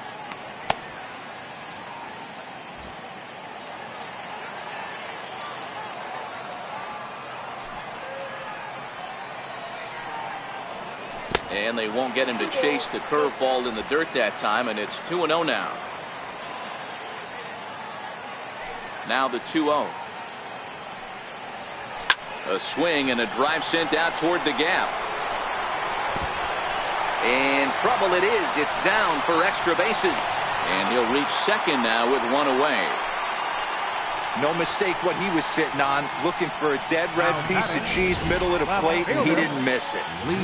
And they won't get him to chase the curveball in the dirt that time, and it's 2-0 now. Now the 2-0. A swing and a drive sent out toward the gap. And trouble it is. It's down for extra bases. And he'll reach second now with 1 away. No mistake what he was sitting on, looking for a dead red piece of cheese middle of the plate, and he didn't miss it. Lee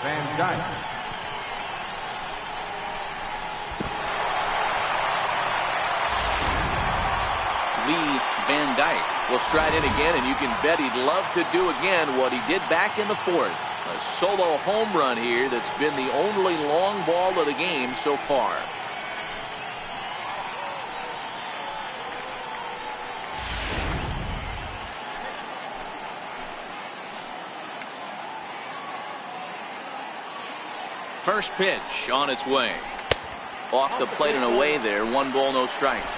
Van Dyke. Lee Van Dyke will stride in again, and you can bet he'd love to do again what he did back in the 4th. A solo home run here that's been the only long ball of the game so far. First pitch on its way. Off the plate and away there. 1 ball, no strikes.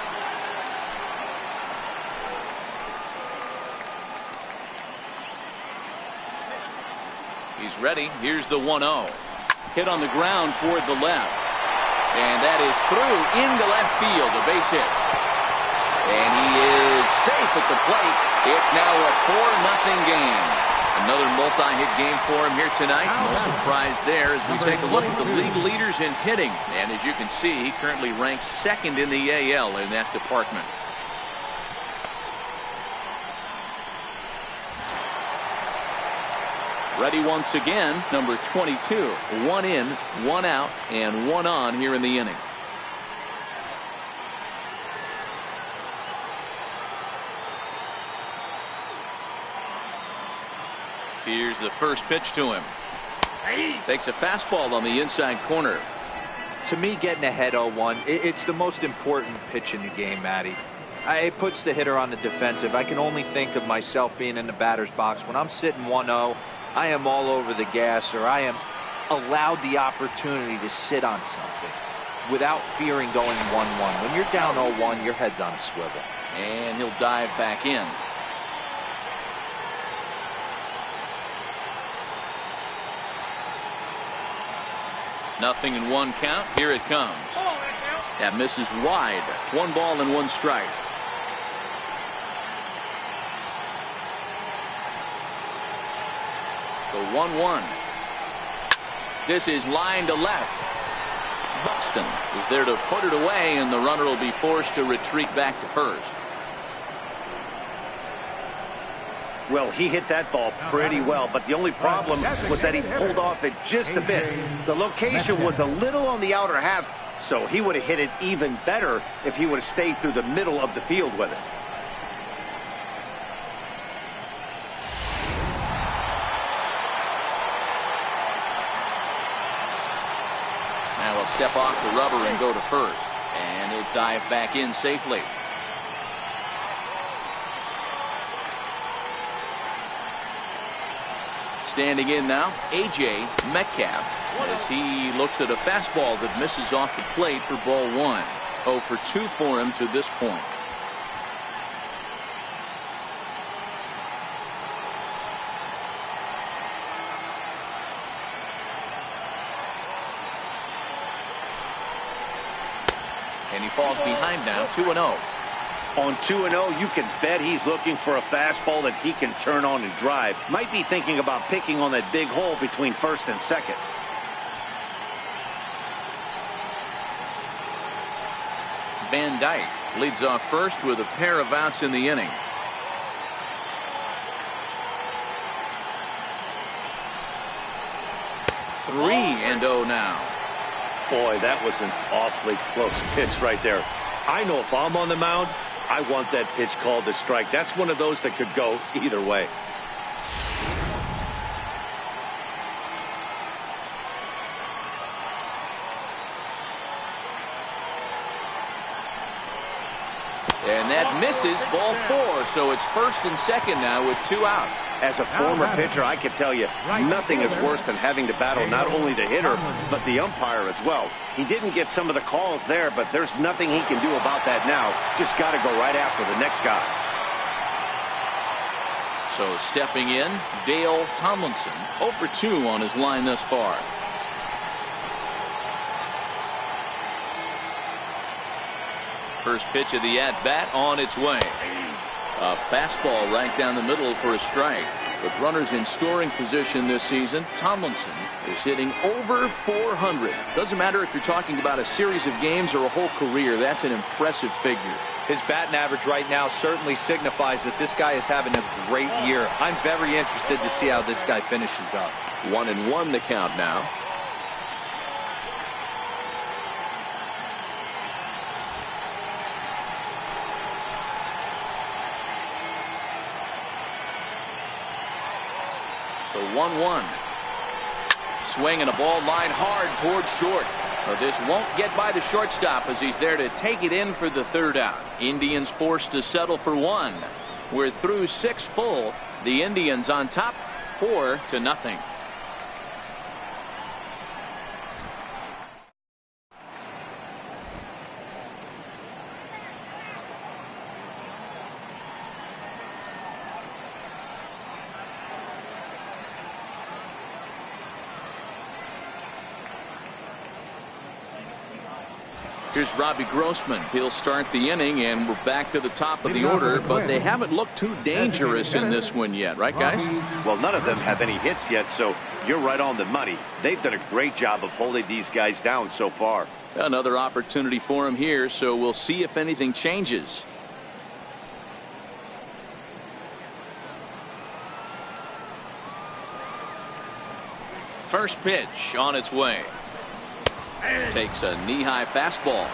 He's ready. Here's the 1-0. Hit on the ground toward the left. And that is through into left field. A base hit. And he is safe at the plate. It's now a 4-0 game. Another multi-hit game for him here tonight. No surprise there as we take a look at the league leaders in hitting. And as you can see, he currently ranks 2nd in the AL in that department. Ready once again, number 22. 1 in, 1 out, and 1 on here in the inning. Here's the first pitch to him. Takes a fastball on the inside corner. To me, getting ahead 0-1, it's the most important pitch in the game, Matty. It puts the hitter on the defensive. I can only think of myself being in the batter's box. When I'm sitting 1-0, I am all over the gas, or I am allowed the opportunity to sit on something without fearing going 1-1. When you're down 0-1, your head's on a swivel. And he'll dive back in. Nothing in 1 count. Here it comes. That misses wide. 1 ball and 1 strike. The 1-1. This is line to left. Buxton is there to put it away, and the runner will be forced to retreat back to first. Well, he hit that ball pretty well, but the only problem was that he pulled off it just a bit. The location was a little on the outer half, so he would have hit it even better if he would have stayed through the middle of the field with it. Now he'll step off the rubber and go to first, and he'll dive back in safely. Standing in now, A.J. Metcalf, as he looks at a fastball that misses off the plate for ball 1. 0 for 2 for him to this point. And he falls behind now, 2-0. On 2-0, you can bet he's looking for a fastball that he can turn on and drive. Might be thinking about picking on that big hole between first and second. Van Dyke leads off first with a pair of outs in the inning. Three and 0 now. Boy, that was an awfully close pitch right there. I know if I'm on the mound, I want that pitch called a strike. That's one of those that could go either way. And that misses, ball 4. So it's first and second now with 2 out. As a former pitcher, I can tell you, nothing is worse than having to battle not only the hitter, but the umpire as well. He didn't get some of the calls there, but there's nothing he can do about that now. Just got to go right after the next guy. So stepping in, Dale Tomlinson, 0 for 2 on his line thus far. First pitch of the at-bat on its way. A fastball right down the middle for a strike. With runners in scoring position this season, Tomlinson is hitting over 400. Doesn't matter if you're talking about a series of games or a whole career. That's an impressive figure. His batting average right now certainly signifies that this guy is having a great year. I'm very interested to see how this guy finishes up. 1-1 the count now. The 1-1. Swing and a ball line hard towards short. This won't get by the shortstop as he's there to take it in for the third out. Indians forced to settle for 1. We're through 6 full. The Indians on top 4-0. Here's Robbie Grossman. He'll start the inning, and we're back to the top of the order, but they haven't looked too dangerous in this one yet, right, guys? Well, none of them have any hits yet, so you're right on the money. They've done a great job of holding these guys down so far. Another opportunity for him here, so we'll see if anything changes. First pitch on its way. Takes a knee-high fastball.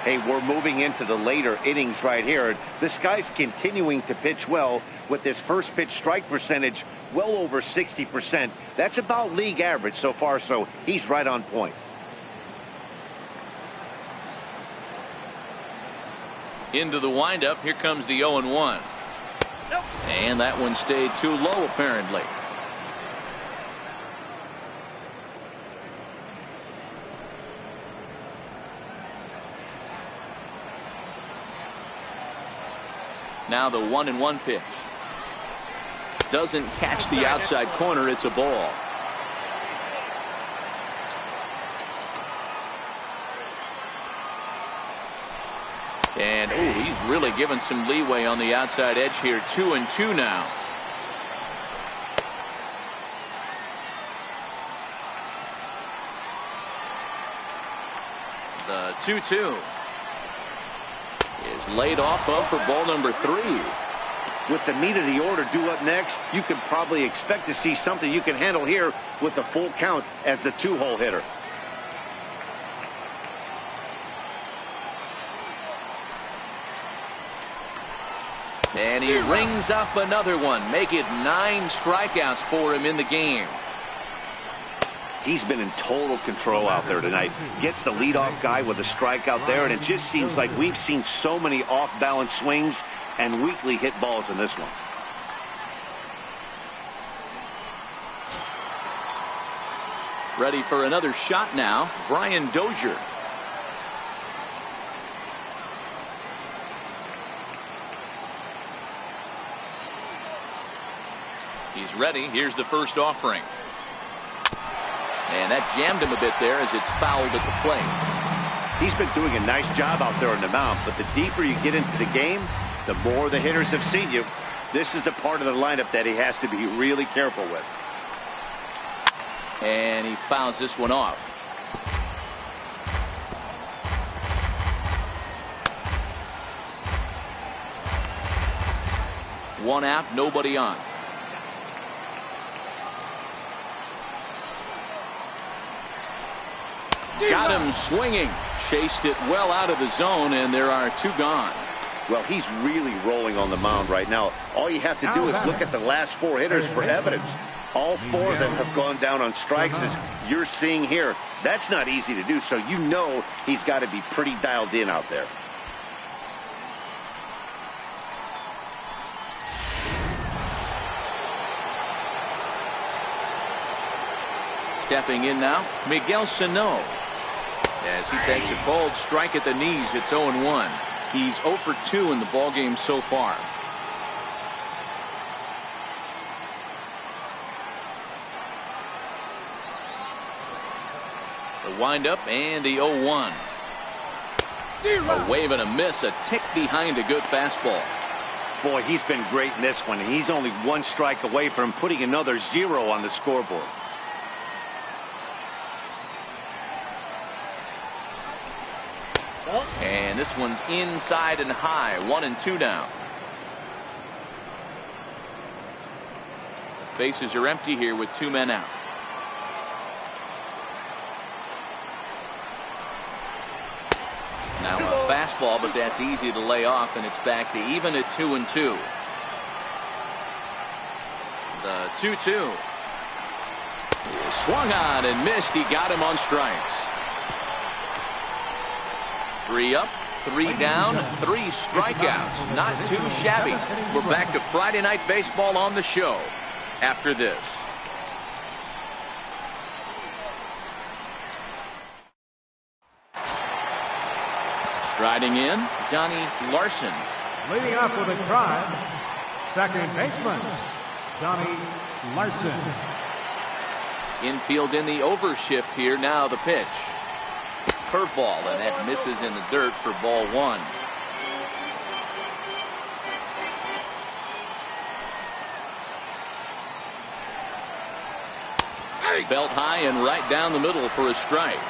Hey, we're moving into the later innings right here. This guy's continuing to pitch well with his first pitch strike percentage well over 60%. That's about league average so far, so he's right on point. Into the windup. Here comes the 0-1. And that one stayed too low, apparently. Now the 1-1 pitch. Doesn't catch the outside corner. It's a ball. And he's really given some leeway on the outside edge here. 2-2 now. The 2-2 is laid off of for ball number 3. With the meat of the order due up next, you could probably expect to see something you can handle here with the full count as the 2-hole hitter. And he rings up another one. Make it 9 strikeouts for him in the game. He's been in total control out there tonight. Gets the leadoff guy with a strikeout there, and it just seems like we've seen so many off-balance swings and weakly hit balls in this one. Ready for another shot now, Brian Dozier. He's ready. Here's the first offering. And that jammed him a bit there as it's fouled at the plate. He's been doing a nice job out there on the mound, but the deeper you get into the game, the more the hitters have seen you. This is the part of the lineup that he has to be really careful with. And he fouls this one off. One out, nobody on. Got him swinging. Chased it well out of the zone, and there are two gone. Well, he's really rolling on the mound right now. All you have to do is look at the last four hitters for evidence. All four of them have gone down on strikes, as you're seeing here. That's not easy to do, so you know he's got to be pretty dialed in out there. Stepping in now, Miguel Sano. As he takes a cold strike at the knees, it's 0-1. He's 0 for 2 in the ballgame so far. The windup and the 0-1. A wave and a miss, a tick behind a good fastball. Boy, he's been great in this one. He's only one strike away from putting another 0 on the scoreboard. And this one's inside and high. 1-2 now. Bases are empty here with 2 men out. Now a fastball, but that's easy to lay off, and it's back to even at 2-2. The 2-2. He swung on and missed. He got him on strikes. 3 up, 3 down, 3 strikeouts. Not too shabby. We're back to Friday Night Baseball on the show after this. Striding in, Donnie Larson. Leading off with a drive, second baseman, Donnie Larson. Infield in the overshift here. Now the pitch. Curveball, and that misses in the dirt for ball 1. Belt high and right down the middle for a strike.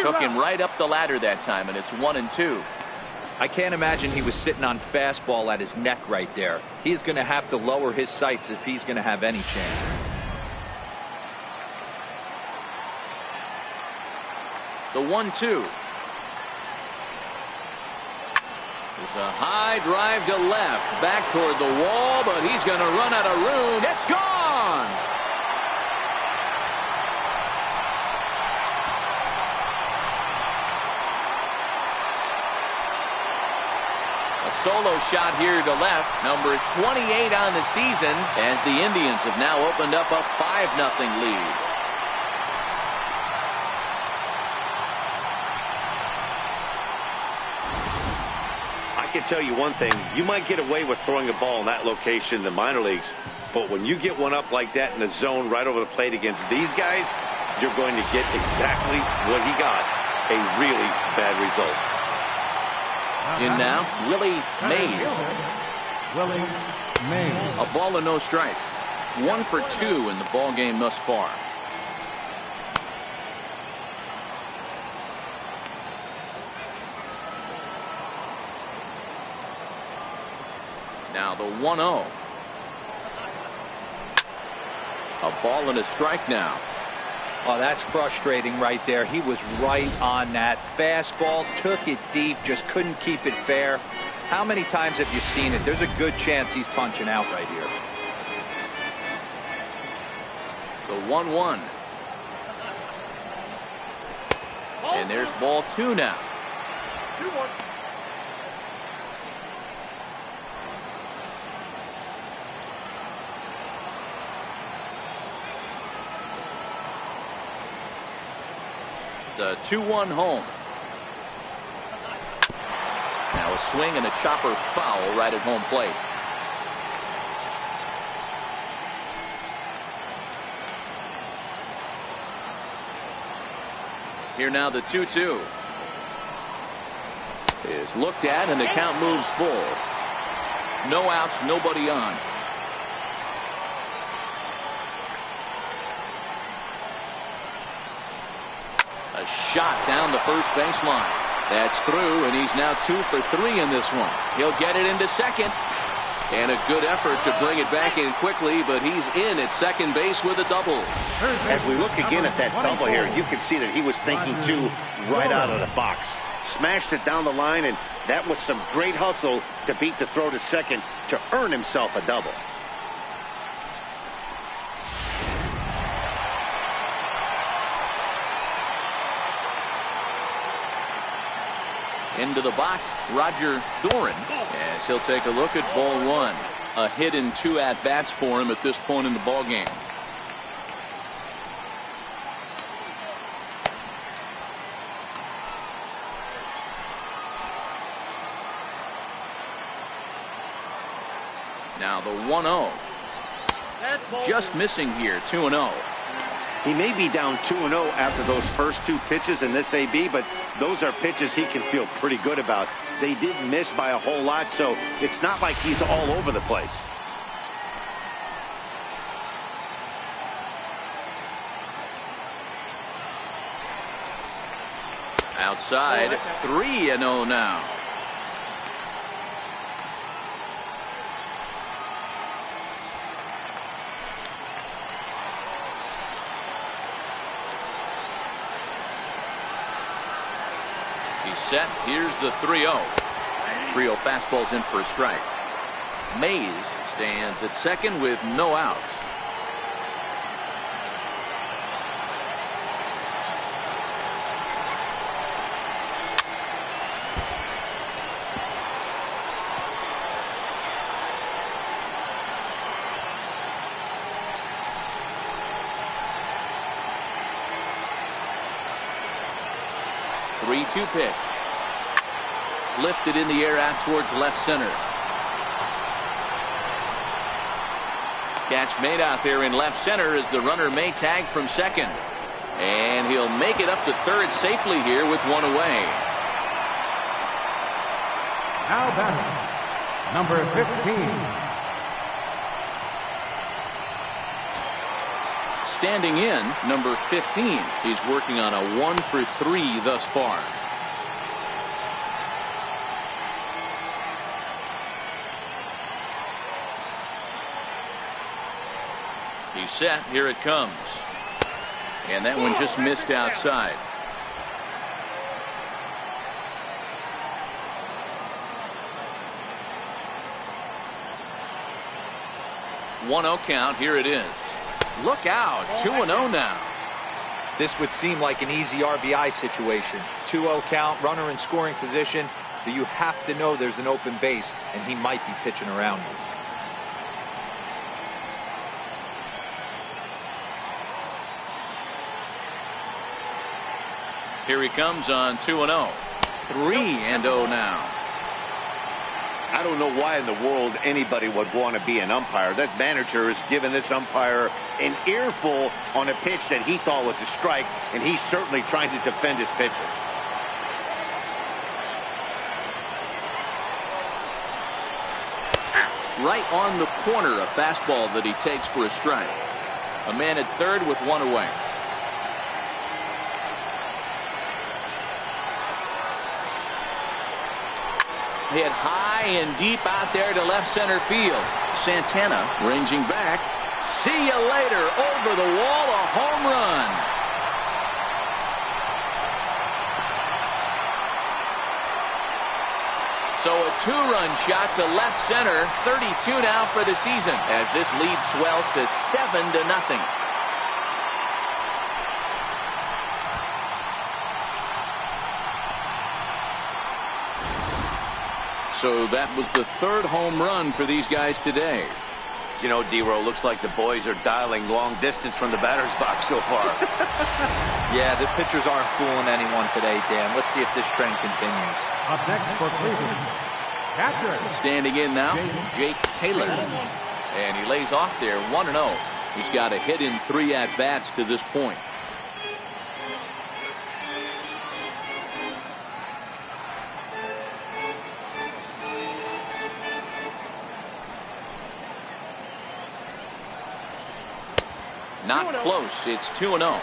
Took him right up the ladder that time, and it's 1-2. I can't imagine he was sitting on fastball at his neck right there. He is going to have to lower his sights if he's going to have any chance. The 1-2. It's a high drive to left, back toward the wall, but he's going to run out of room. It's gone. Solo shot here to left, number 28 on the season, as the Indians have now opened up a 5-0 lead. I can tell you one thing, you might get away with throwing a ball in that location in the minor leagues, but when you get one up like that in the zone right over the plate against these guys, you're going to get exactly what he got, a really bad result. In now, Willie Mays. Willie Mays. A ball and no strikes. 1 for 2 in the ball game thus far. Now the 1-0. A ball and a strike now. Oh, that's frustrating right there. He was right on that. Fastball, took it deep, just couldn't keep it fair. How many times have you seen it? There's a good chance he's punching out right here. The 1-1. And there's ball 2 now. 2-1. The 2-1 home. Now a swing and a chopper foul right at home plate. Here now the 2-2 is looked at, and the count moves full. No outs, nobody on. A shot down the first baseline. That's through, and he's now 2 for 3 in this one. He'll get it into second. And a good effort to bring it back in quickly, but he's in at second base with a double. As we look again at that double here, you can see that he was thinking too right out of the box. Smashed it down the line, and that was some great hustle to beat the throw to second to earn himself a double. Into the box, Roger Doran, as he'll take a look at ball one. A hit and 2 at-bats for him at this point in the ball game. Now the 1-0. Just missing here, 2-0. He may be down 2-0 after those first 2 pitches in this AB, but those are pitches he can feel pretty good about. They didn't miss by a whole lot, so it's not like he's all over the place. Outside, 3-0 now. Set. Here's the 3-0. 3-0 fastball's in for a strike. Mays stands at second with no outs. Three-two pitch. Lifted in the air out towards left center. Catch made out there in left center as the runner may tag from second. And he'll make it up to third safely here with one away. Now batting, number 15. Standing in, number 15. He's working on a 1 for 3 thus far. He's set. Here it comes. And that one just missed outside. One-0 count. Here it is. Look out. 2-0 now. This would seem like an easy RBI situation. 2-0 count, runner in scoring position, but you have to know there's an open base, and he might be pitching around you. Here he comes on 2-0. 3-0 now. I don't know why in the world anybody would want to be an umpire. That manager has given this umpire an earful on a pitch that he thought was a strike, and he's certainly trying to defend his pitcher. Right on the corner, a fastball that he takes for a strike. A man at third with one away. Hit high and deep out there to left center field. Santana ranging back. See you later. Over the wall, a home run. So a 2-run shot to left center. 32 now for the season as this lead swells to 7-0. So that was the third home run for these guys today. You know, D-Row, looks like the boys are dialing long distance from the batter's box so far. Yeah, the pitchers aren't fooling anyone today, Dan. Let's see if this trend continues. Up next for Cleveland, catcher. Standing in now, Jake Taylor. And he lays off there 1-0. He's got a hit in 3 at-bats to this point. Not close. It's 2-0.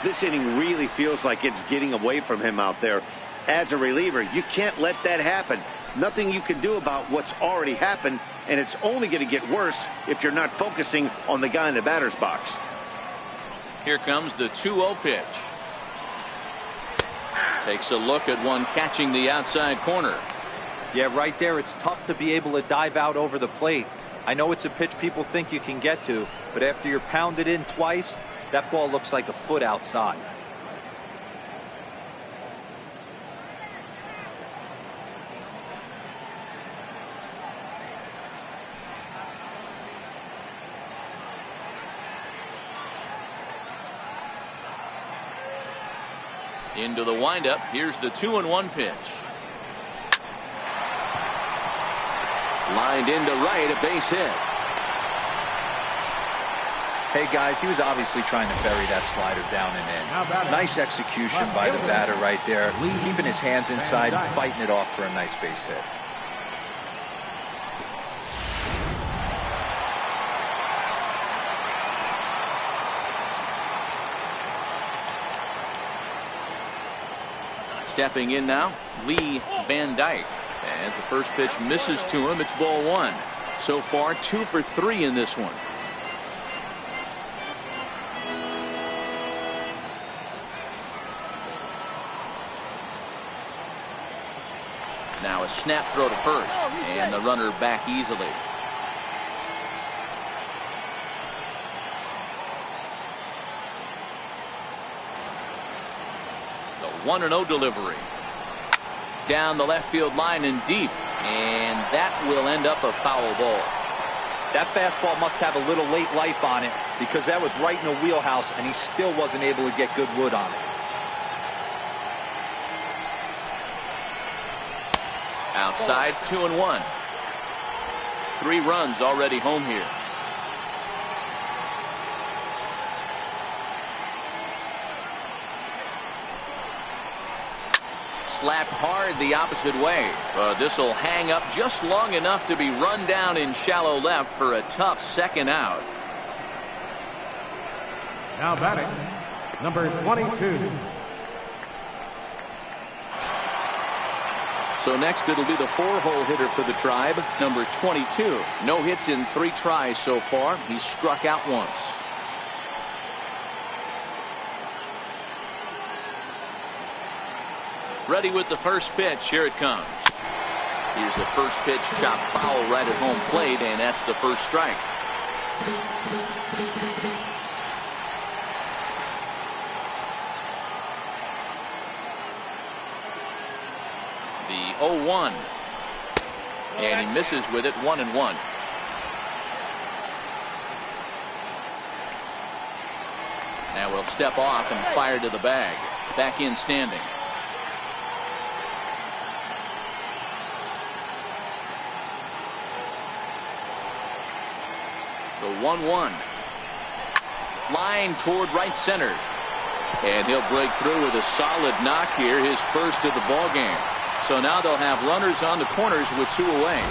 This inning really feels like it's getting away from him out there. As a reliever, you can't let that happen. Nothing you can do about what's already happened, and it's only going to get worse if you're not focusing on the guy in the batter's box. Here comes the 2-0 pitch. Takes a look at one catching the outside corner. Yeah, right there, it's tough to be able to dive out over the plate. I know it's a pitch people think you can get to, but after you're pounded in twice, that ball looks like a foot outside. Into the windup. Here's the 2-1 pitch. Lined into right, a base hit. Hey guys, he was obviously trying to bury that slider down and in. Nice execution by the batter right there, keeping his hands inside and fighting it off for a nice base hit. Stepping in now, Lee Van Dyke. As the first pitch misses to him, it's ball one. So far, 2 for 3 in this one. Now a snap throw to first, and the runner back easily. The 1-0 delivery. Down the left field line and deep, and that will end up a foul ball. That fastball must have a little late life on it, because that was right in the wheelhouse and he still wasn't able to get good wood on it. Outside, 2-1. 3 runs already home here. Slapped hard the opposite way. This will hang up just long enough to be run down in shallow left for a tough second out. Now batting, number 22. So next it'll be the 4-hole hitter for the Tribe, number 22. No hits in 3 tries so far. He's struck out once. Ready with the first pitch. Here it comes. Here's the first pitch, chopped foul right at home plate, and that's the first strike. The 0-1, and he misses with it. 1-1. Now we'll step off and fire to the bag. Back in standing. The 1-1. Line toward right center. And he'll break through with a solid knock here, his first of the ball game. So now they'll have runners on the corners with 2 away.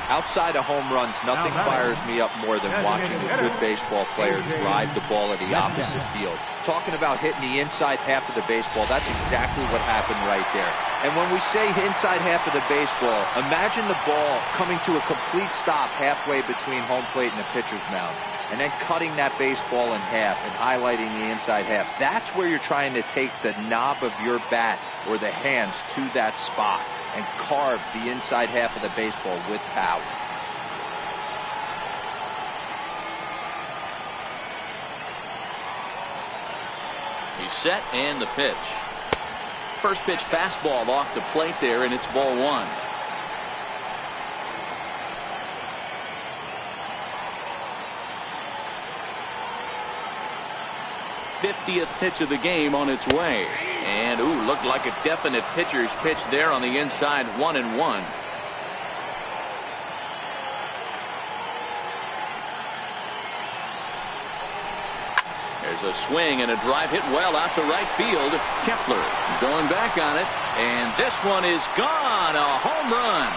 Outside of home runs, nothing fires me up more than watching a good baseball player drive the ball at the opposite field. Talking about hitting the inside half of the baseball, that's exactly what happened right there. And when we say inside half of the baseball, imagine the ball coming to a complete stop halfway between home plate and the pitcher's mound, and then cutting that baseball in half and highlighting the inside half. That's where you're trying to take the knob of your bat or the hands to that spot and carve the inside half of the baseball with power. He's set, and the pitch. First pitch fastball off the plate there, and it's ball one. '50th pitch of the game on its way. And, ooh, looked like a definite pitcher's pitch there on the inside. 1-1. There's a swing and a drive hit well out to right field. Kepler going back on it, and this one is gone. A home run.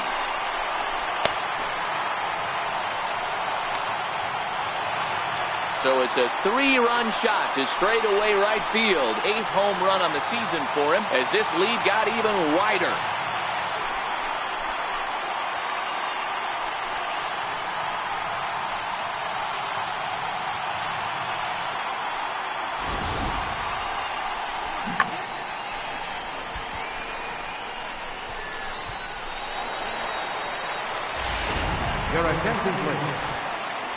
So it's a 3-run shot to straightaway right field. 8th home run on the season for him as this lead got even wider. Your attention, please.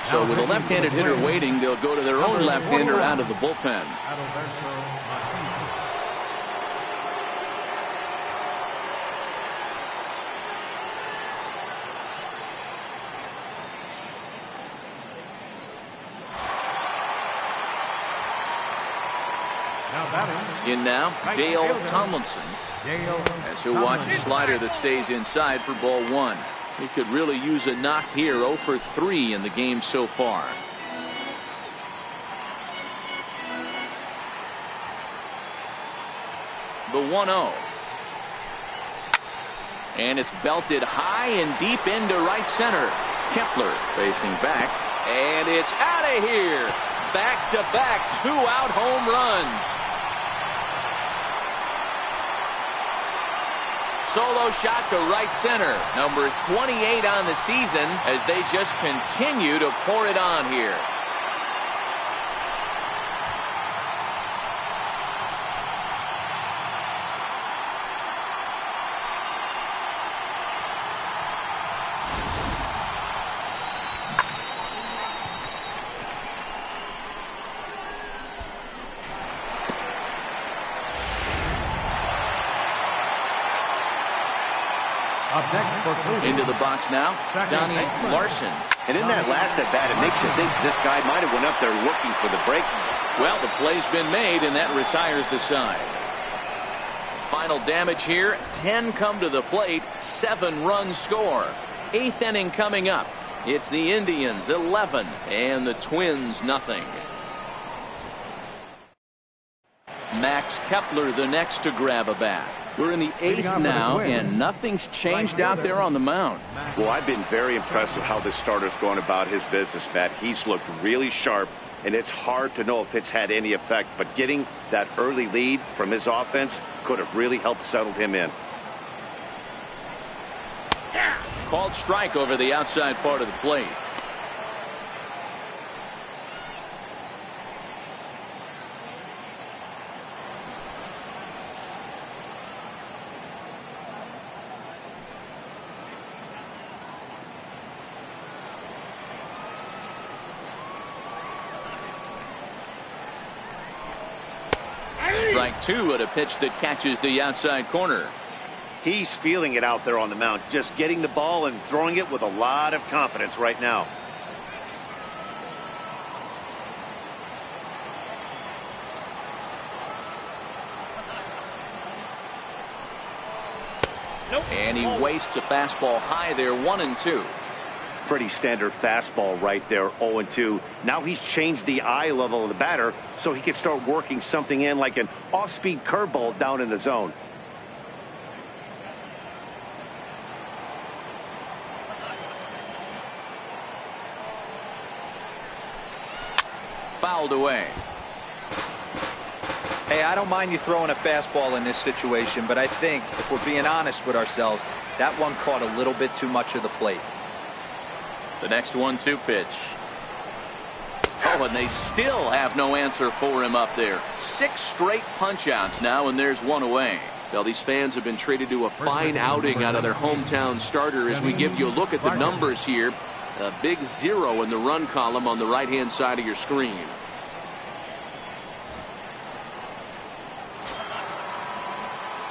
So with a left-handed hitter waiting, they'll go to their own left-hander out of the bullpen. Adalberto Martinez. Now batting, In now, Right Dale fielder. Tomlinson, Dale as he'll watch a Tomlinson. slider that stays inside for ball 1. He could really use a knock here. 0 for 3 in the game so far. The 1-0. And it's belted high and deep into right center. Kepler facing back. And it's out of here. Back-to-back 2-out home runs. Solo shot to right center. Number 28 on the season as they just continue to pour it on here. Up next for Cleveland. Into the box now, Donnie Larson. And in that last at bat, it makes you think this guy might have went up there looking for the break. Well, the play's been made, and that retires the side. Final damage here. 10 come to the plate. 7-run score. 8th inning coming up. It's the Indians 11 and the Twins nothing. Max Kepler the next to grab a bat. We're in the 8th now, and nothing's changed out there on the mound. Well, I've been very impressed with how this starter's going about his business, Matt. He's looked really sharp, and it's hard to know if it's had any effect. But getting that early lead from his offense could have really helped settle him in. Called strike over the outside part of the plate. Strike 2 at a pitch that catches the outside corner. He's feeling it out there on the mound, just getting the ball and throwing it with a lot of confidence right now. And he wastes a fastball high there, 1-2. Pretty standard fastball right there, 0-2. Now he's changed the eye level of the batter so he can start working something in like an off-speed curveball down in the zone. Fouled away. Hey, I don't mind you throwing a fastball in this situation, but I think if we're being honest with ourselves, that one caught a little bit too much of the plate. The next 1-2 pitch. Oh, and they still have no answer for him up there. 6 straight punch-outs now, and there's one away. Well, these fans have been treated to a fine outing out of their hometown starter as we give you a look at the numbers here. A big 0 in the run column on the right-hand side of your screen.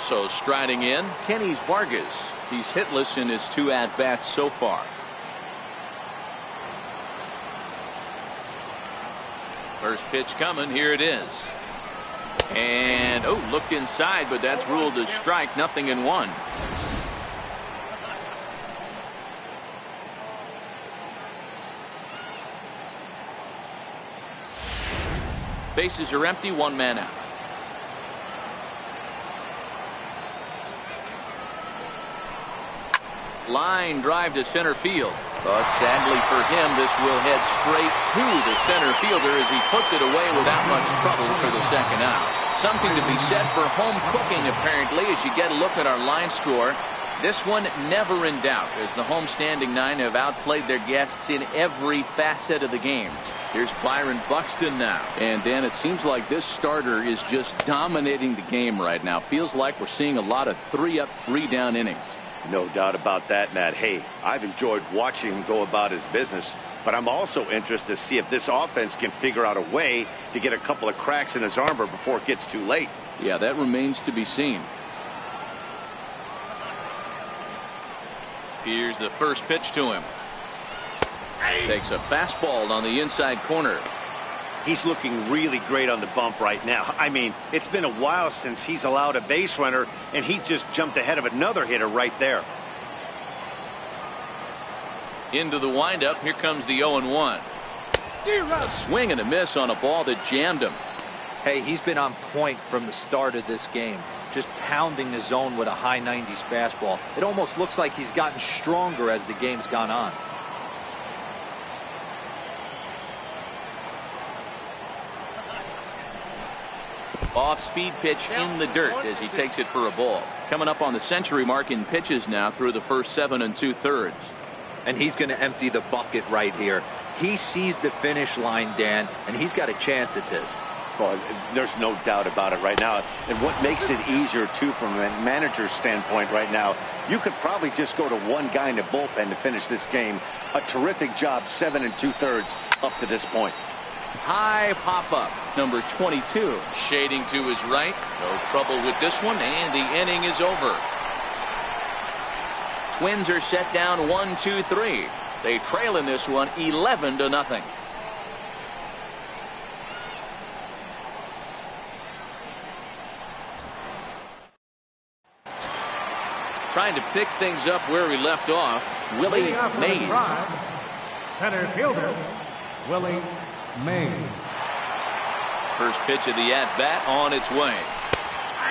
So striding in, Kenny Vargas. He's hitless in his 2 at-bats so far. First pitch coming. Here it is. And, oh, looked inside, but that's ruled a strike. 0-1. Bases are empty. 1 man out. Line drive to center field. But sadly for him, this will head straight to the center fielder as he puts it away without much trouble for the second out. Something to be said for home cooking, apparently, as you get a look at our line score. This one never in doubt, as the home standing nine have outplayed their guests in every facet of the game. Here's Byron Buxton now. And Dan, it seems like this starter is just dominating the game right now. Feels like we're seeing a lot of 3-up, 3-down innings. No doubt about that, Matt. Hey, I've enjoyed watching him go about his business, but I'm also interested to see if this offense can figure out a way to get a couple of cracks in his armor before it gets too late. Yeah, that remains to be seen. Here's the first pitch to him. Takes a fastball on the inside corner. He's looking really great on the bump right now. I mean, it's been a while since he's allowed a base runner, and he just jumped ahead of another hitter right there. Into the windup. Here comes the 0-1. A swing and a miss on a ball that jammed him. Hey, he's been on point from the start of this game. Just pounding the zone with a high 90s fastball. It almost looks like he's gotten stronger as the game's gone on. Off-speed pitch in the dirt as he takes it for a ball. Coming up on the century mark in pitches now through the first 7 2/3. And he's going to empty the bucket right here. He sees the finish line, Dan, and he's got a chance at this. Well, there's no doubt about it right now. And what makes it easier, too, from a manager's standpoint right now, you could probably just go to one guy in the bullpen to finish this game. A terrific job, 7 2/3 up to this point. High pop-up, number 22. Shading to his right. No trouble with this one, and the inning is over. Twins are set down 1-2-3. They trail in this one 11-0. Trying to pick things up where we left off, Willie Mays. Center fielder, Willie Mays. First pitch of the at-bat on its way.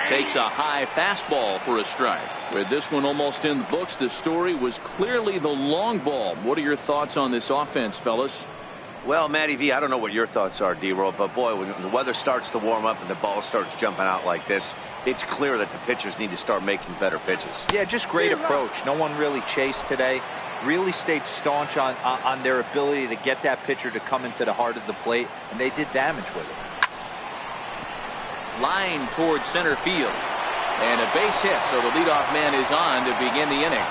Takes a high fastball for a strike. With this one almost in the books, the story was clearly the long ball. What are your thoughts on this offense, fellas? Well, Matty V, I don't know what your thoughts are, D-Roll, but boy, when the weather starts to warm up and the ball starts jumping out like this, it's clear that the pitchers need to start making better pitches. Yeah, just great approach. No one really chased today. Really stayed staunch on their ability to get that pitcher to come into the heart of the plate, and they did damage with it. Line towards center field. And a base hit, so the leadoff man is on to begin the inning.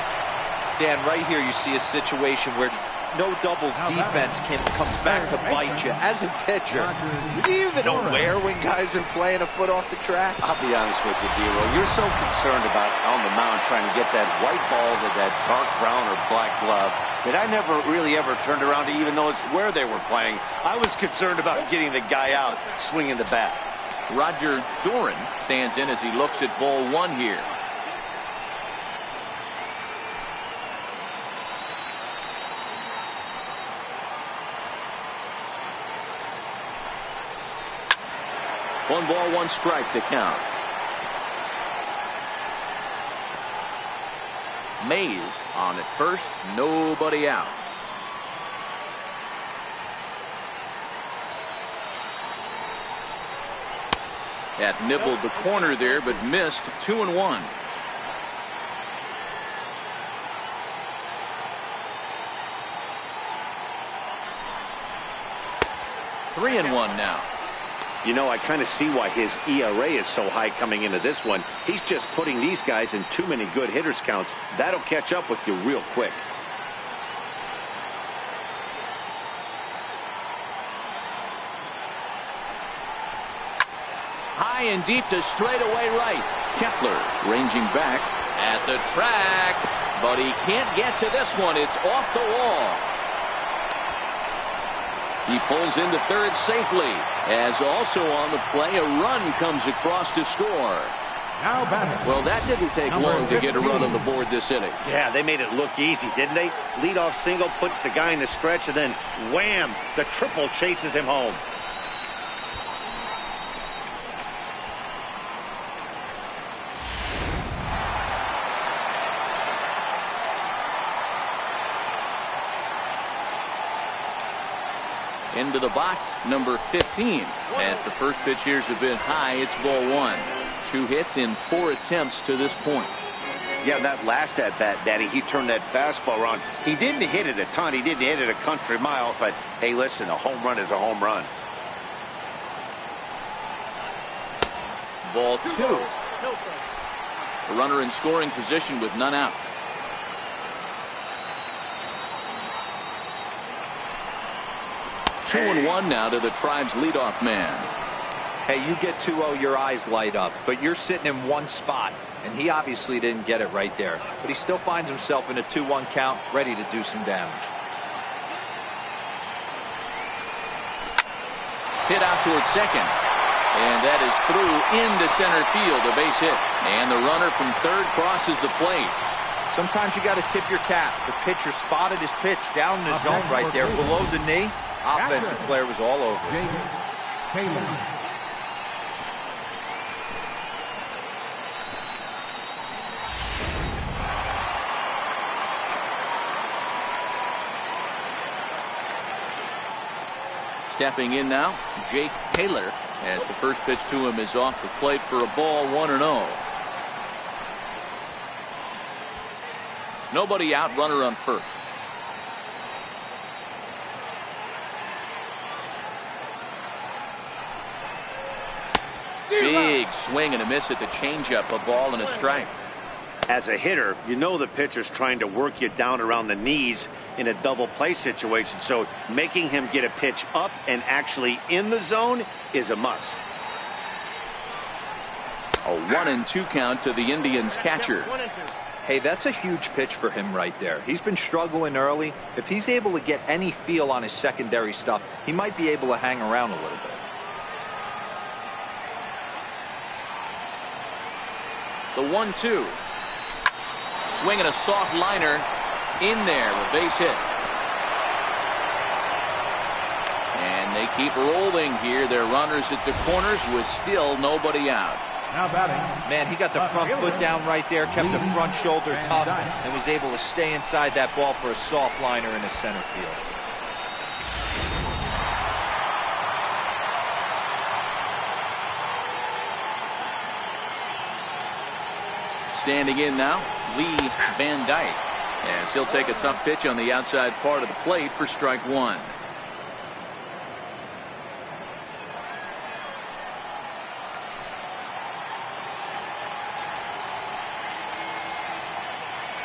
Dan, right here you see a situation where no doubles defense comes back to bite you. As a pitcher, are you even aware when guys are playing a foot off the track? I'll be honest with you, D-Roll. You're so concerned about on the mound trying to get that white ball to that dark brown or black glove that I never really ever turned around to even notice where they were playing. I was concerned about getting the guy out swinging the bat. Roger Doran stands in as he looks at ball one here. One ball, one strike to count. Mays on at first, nobody out. That nibbled the corner there, but missed. 2-1. Three and one now. You know, I kind of see why his ERA is so high coming into this one. He's just putting these guys in too many good hitters counts. That'll catch up with you real quick. High and deep to straightaway right. Kepler ranging back at the track, but he can't get to this one. It's off the wall. He pulls into third safely, as also on the play a run comes across to score. Now batting. Well, that didn't take long to get a run on the board this inning. Yeah, they made it look easy, didn't they? Leadoff single puts the guy in the stretch, and then wham, the triple chases him home. Into the box, number 15. As the first pitch here's a bit high, it's ball one. 2 hits in 4 attempts to this point. Yeah, that last at bat, Daddy, he turned that fastball around. He didn't hit it a ton. He didn't hit it a country mile. But, hey, listen, a home run is a home run. Ball 2. No strike. A runner in scoring position with none out. Two and one now to the Tribe's leadoff man. Hey, you get 2-0, your eyes light up, but you're sitting in one spot, and he obviously didn't get it right there. But he still finds himself in a 2-1 count, ready to do some damage. Hit out towards second. And that is through into center field, a base hit. And the runner from third crosses the plate. Sometimes you got to tip your cap. The pitcher spotted his pitch down in the zone right there below the knee. Offensive player was all over it. Jake Taylor. Stepping in now, Jake Taylor, as the first pitch to him is off the plate for a ball, 1-0. Nobody out, runner on first. Big swing and a miss at the changeup, a ball and a strike. As a hitter, you know the pitcher's trying to work you down around the knees in a double play situation, so making him get a pitch up and actually in the zone is a must. A 1-2 count to the Indians catcher. 1-2. Hey, that's a huge pitch for him right there. He's been struggling early. If he's able to get any feel on his secondary stuff, he might be able to hang around a little bit. The 1-2. Swinging a soft liner in there, a base hit. And they keep rolling here. Their runners at the corners with still nobody out. Now batting. Man, he got the front foot down right there, kept the front shoulders up, and was able to stay inside that ball for a soft liner in the center field. Standing in now, Lee Van Dyke, as he'll take a tough pitch on the outside part of the plate for strike one.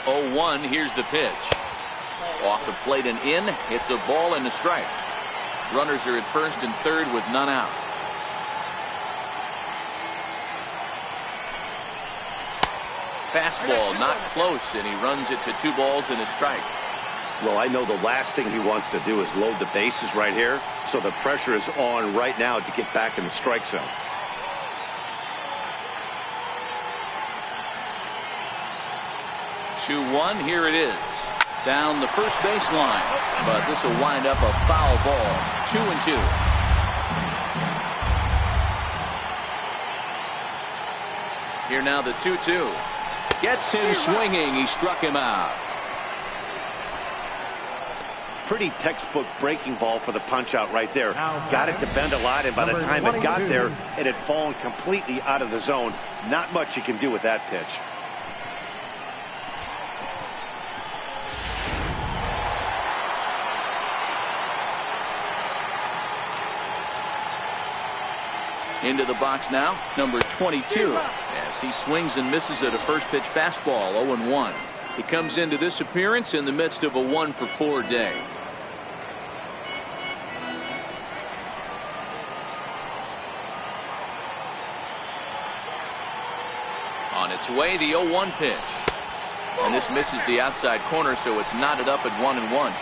Oh, 1, here's the pitch. Off the plate and in, it's a ball and a strike. Runners are at first and third with none out. Fastball not close, and he runs it to 2 balls and a strike. Well, I know the last thing he wants to do is load the bases right here, so the pressure is on right now to get back in the strike zone. Two-1, here it is. Down the first baseline, but this will wind up a foul ball. 2-2. Here now the 2-2. Gets him swinging. He struck him out. Pretty textbook breaking ball for the punch out right there. Now Got it to bend a lot, and by the number time it got 22. there, it had fallen completely out of the zone. Not much you can do with that pitch. Into the box now, number 22, as he swings and misses at a first pitch fastball, 0-1. He comes into this appearance in the midst of a 1-for-4 day. On its way, the 0-1 pitch. And this misses the outside corner, so it's knotted up at 1-1.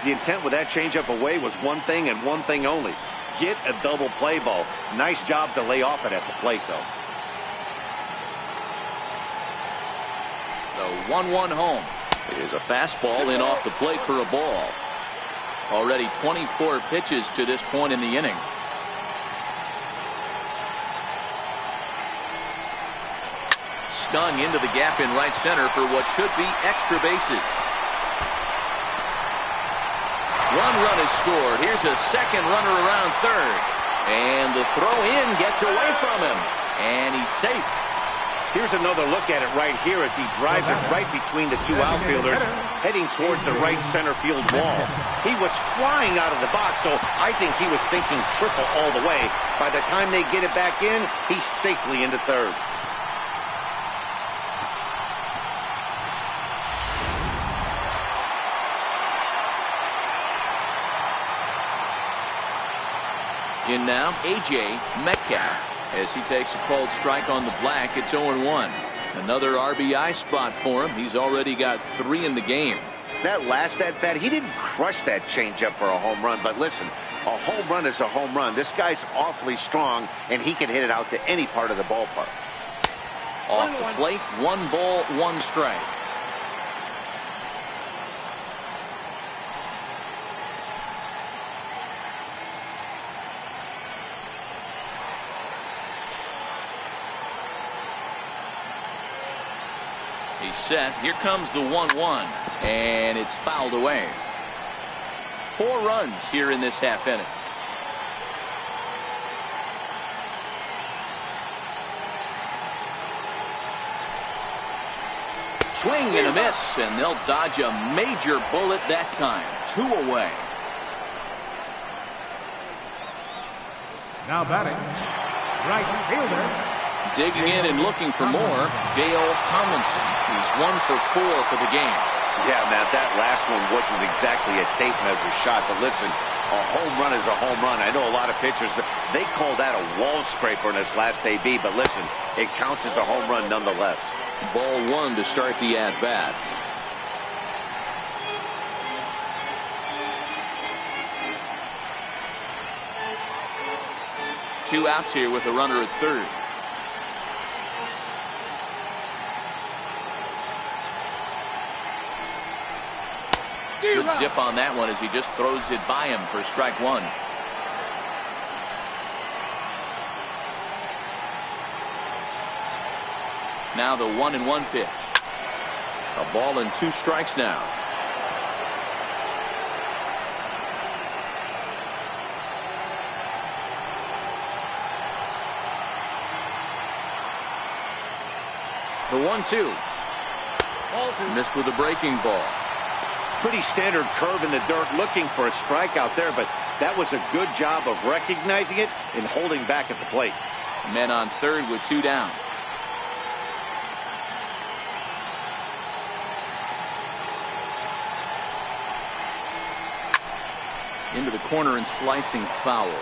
The intent with that changeup away was one thing and one thing only. Get a double play ball. Nice job to lay off it at the plate, though. The 1-1 home. It is a fastball in off the plate for a ball. Already 24 pitches to this point in the inning. Stung into the gap in right center for what should be extra bases. One run is scored. Here's a second runner around third. And the throw in gets away from him. And he's safe. Here's another look at it right here as he drives it right between the two outfielders, heading towards the right center field wall. He was flying out of the box, so I think he was thinking triple all the way. By the time they get it back in, he's safely into third. In now, A.J. Metcalf. As he takes a called strike on the black, it's 0-1. Another RBI spot for him. He's already got 3 in the game. That last at-bat, he didn't crush that changeup for a home run. But listen, a home run is a home run. This guy's awfully strong, and he can hit it out to any part of the ballpark. Off the plate, 1 ball, 1 strike. He's set. Here comes the 1-1, and it's fouled away. 4 runs here in this half inning. Swing and a miss, and they'll dodge a major bullet that time. 2 away. Now batting, right fielder. Digging in and looking for more, Dale Tomlinson. He's 1 for 4 for the game. Yeah, Matt, that last one wasn't exactly a tape measure shot, but listen, a home run is a home run. I know a lot of pitchers, they call that a wall scraper in its last AB, but listen, it counts as a home run nonetheless. Ball 1 to start the at-bat. Two outs here with a runner at third. Good zip on that one as he just throws it by him for strike 1. Now the 1-1 pitch. A ball and 2 strikes now. The 1-2. Missed with a breaking ball. Pretty standard curve in the dirt, looking for a strike out there, but that was a good job of recognizing it and holding back at the plate. Men on third with 2 down. Into the corner and slicing foul.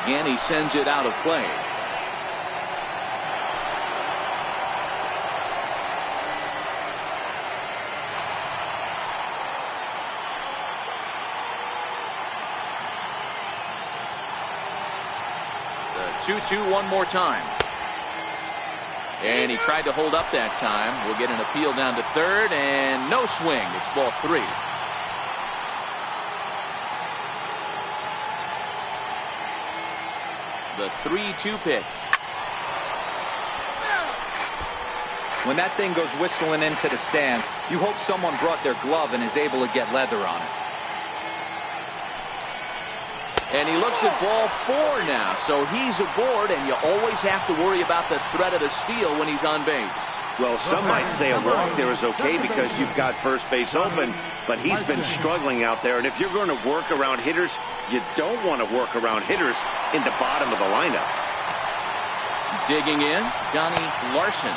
Again, he sends it out of play. The 2-2 one more time. And he tried to hold up that time. We'll get an appeal down to third, and no swing. It's ball 3. The 3-2 pitch. When that thing goes whistling into the stands, you hope someone brought their glove and is able to get leather on it. And he looks at ball 4 now, so he's aboard, and you always have to worry about the threat of the steal when he's on base. Well, some might say a walk there is okay because you've got first base open, but he's been struggling out there. And if you're going to work around hitters, you don't want to work around hitters in the bottom of the lineup. Digging in, Johnny Larson.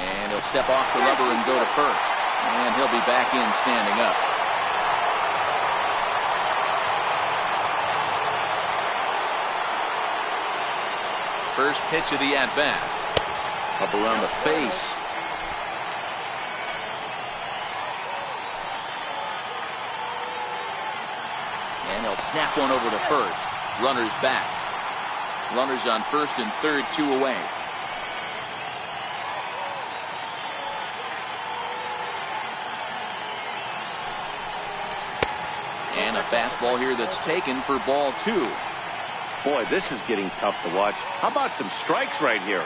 And he'll step off the rubber and go to first. And he'll be back in standing up. First pitch of the at-bat. Up around the face. And he'll snap one over to first. Runners back. Runners on first and third, 2 away. Fastball here that's taken for ball 2. Boy, this is getting tough to watch. How about some strikes right here?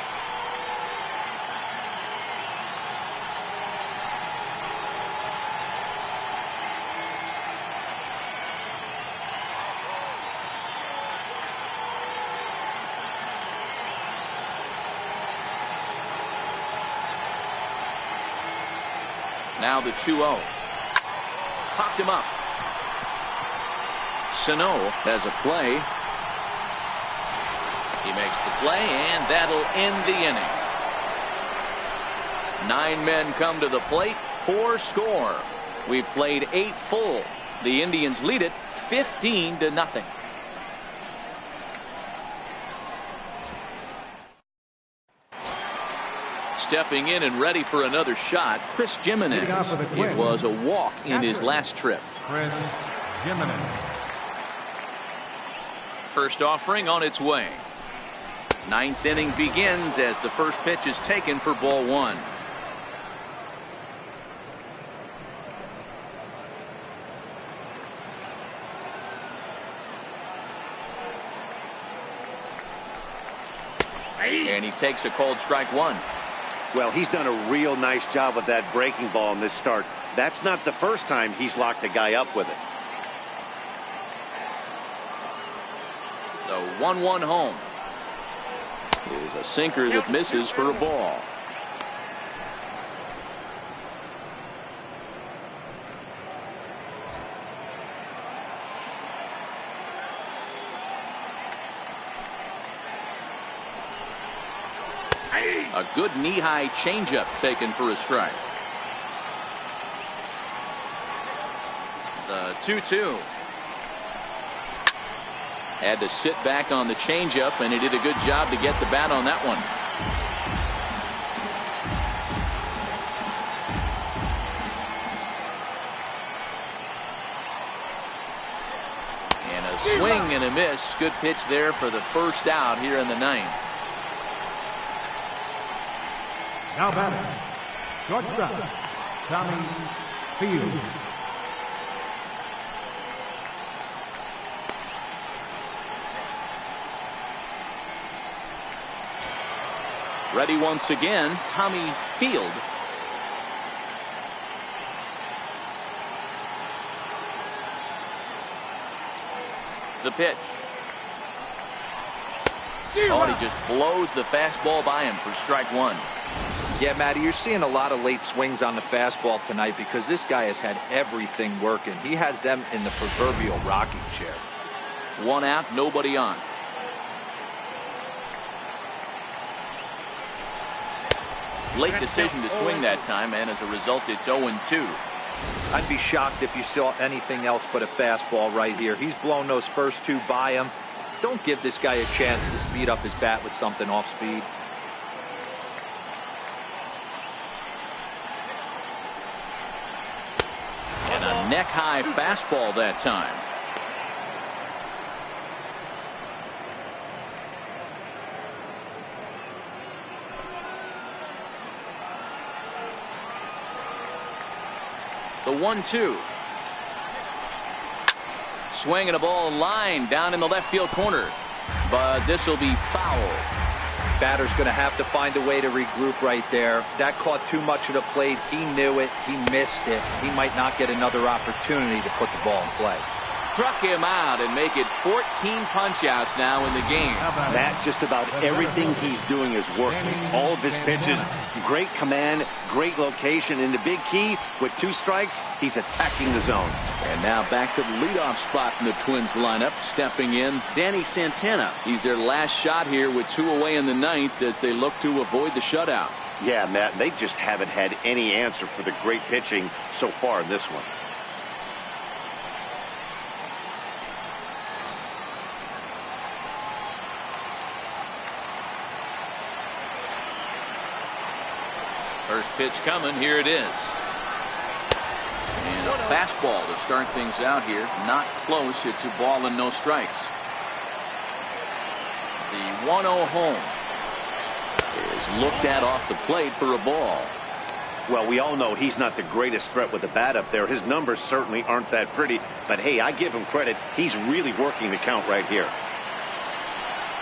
Now the 2-0. Popped him up. Sano has a play. He makes the play, and that'll end the inning. 9 men come to the plate, 4 score. We've played 8 full. The Indians lead it 15-0. Stepping in and ready for another shot, Chris Gimenez. It was a walk in his last trip. Chris Gimenez. First offering on its way. 9th inning begins as the first pitch is taken for ball 1. And he takes a called strike 1. Well, he's done a real nice job with that breaking ball in this start. That's not the first time he's locked a guy up with it. The 1-1 home is a sinker that misses for a ball. A good knee-high changeup taken for a strike. The 2-2. Had to sit back on the changeup, and he did a good job to get the bat on that one. And a swing and a miss. Good pitch there for the first out here in the 9th. Now batting, shortstop, Tommy Field. Ready once again, Tommy Field. The pitch. Oh, he just blows the fastball by him for strike 1. Yeah, Matty, you're seeing a lot of late swings on the fastball tonight because this guy has had everything working. He has them in the proverbial rocking chair. 1 out, nobody on. Late decision to swing that time, and as a result, it's 0-2. I'd be shocked if you saw anything else but a fastball right here. He's blown those first 2 by him. Don't give this guy a chance to speed up his bat with something off speed. And a neck-high fastball that time. The 1-2. Swinging a ball line down in the left field corner. But this will be foul. Batter's going to have to find a way to regroup right there. That caught too much of the plate. He knew it. He missed it. He might not get another opportunity to put the ball in play. Struck him out and make it 14 punch-outs now in the game. Matt, just about everything he's doing is working. All of his pitches, great command, great location. And the big key, with 2 strikes, he's attacking the zone. And now back to the leadoff spot in the Twins lineup. Stepping in, Danny Santana. He's their last shot here with 2 away in the 9th as they look to avoid the shutout. Yeah, Matt, they just haven't had any answer for the great pitching so far in this one. First pitch coming, here it is. And a fastball to start things out here. Not close, it's a ball and no strikes. The 1-0 home is looked at off the plate for a ball. Well, we all know he's not the greatest threat with the bat up there. His numbers certainly aren't that pretty. But, hey, I give him credit. He's really working the count right here.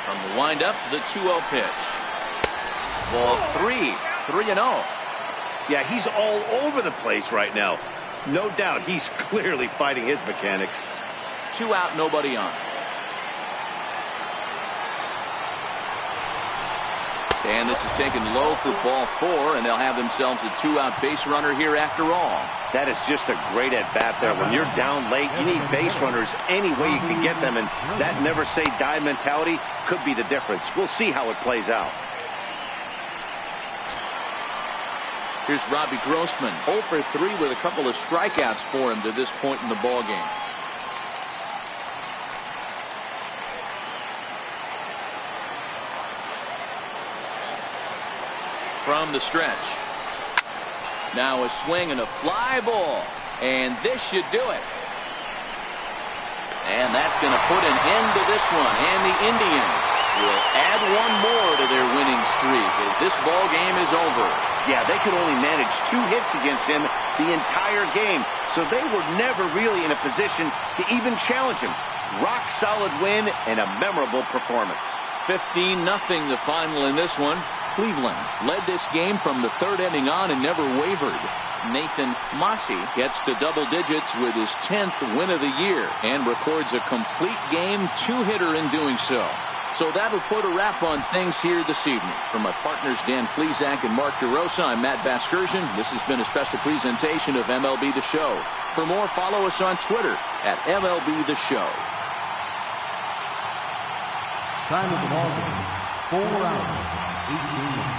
From the windup, the 2-0 pitch. Ball 3, 3-0. Yeah, he's all over the place right now. No doubt he's clearly fighting his mechanics. 2 out, nobody on. And this is taken low for ball 4, and they'll have themselves a 2-out base runner here after all. That is just a great at-bat there. When you're down late, you need base runners any way you can get them, and that never-say-die mentality could be the difference. We'll see how it plays out. Here's Robbie Grossman, 0 for 3 with a couple of strikeouts for him to this point in the ballgame. From the stretch. Now a swing and a fly ball. And this should do it. And that's going to put an end to this one. And the Indians will add one more to their winning streak as this ball game is over. Yeah, they could only manage 2 hits against him the entire game. So they were never really in a position to even challenge him. Rock solid win and a memorable performance. 15-0 the final in this one. Cleveland led this game from the 3rd inning on and never wavered. Nathan Massey gets to double digits with his 10th win of the year and records a complete game 2-hitter in doing so. So that'll put a wrap on things here this evening. From my partners Dan Plesac and Mark DeRosa, I'm Matt Vasgersian. This has been a special presentation of MLB The Show. For more, follow us on Twitter at MLB The Show. Time of the ball game, 4 hours, 18 minutes.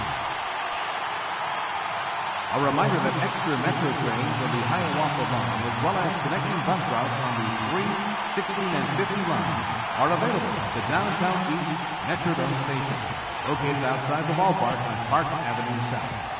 A reminder that extra Metro trains on the Hiawatha line, as well as connecting bus routes on the 3, 16, and 50 lines, are available at the Downtown East Metrodome Station, located outside the ballpark on Park Avenue South.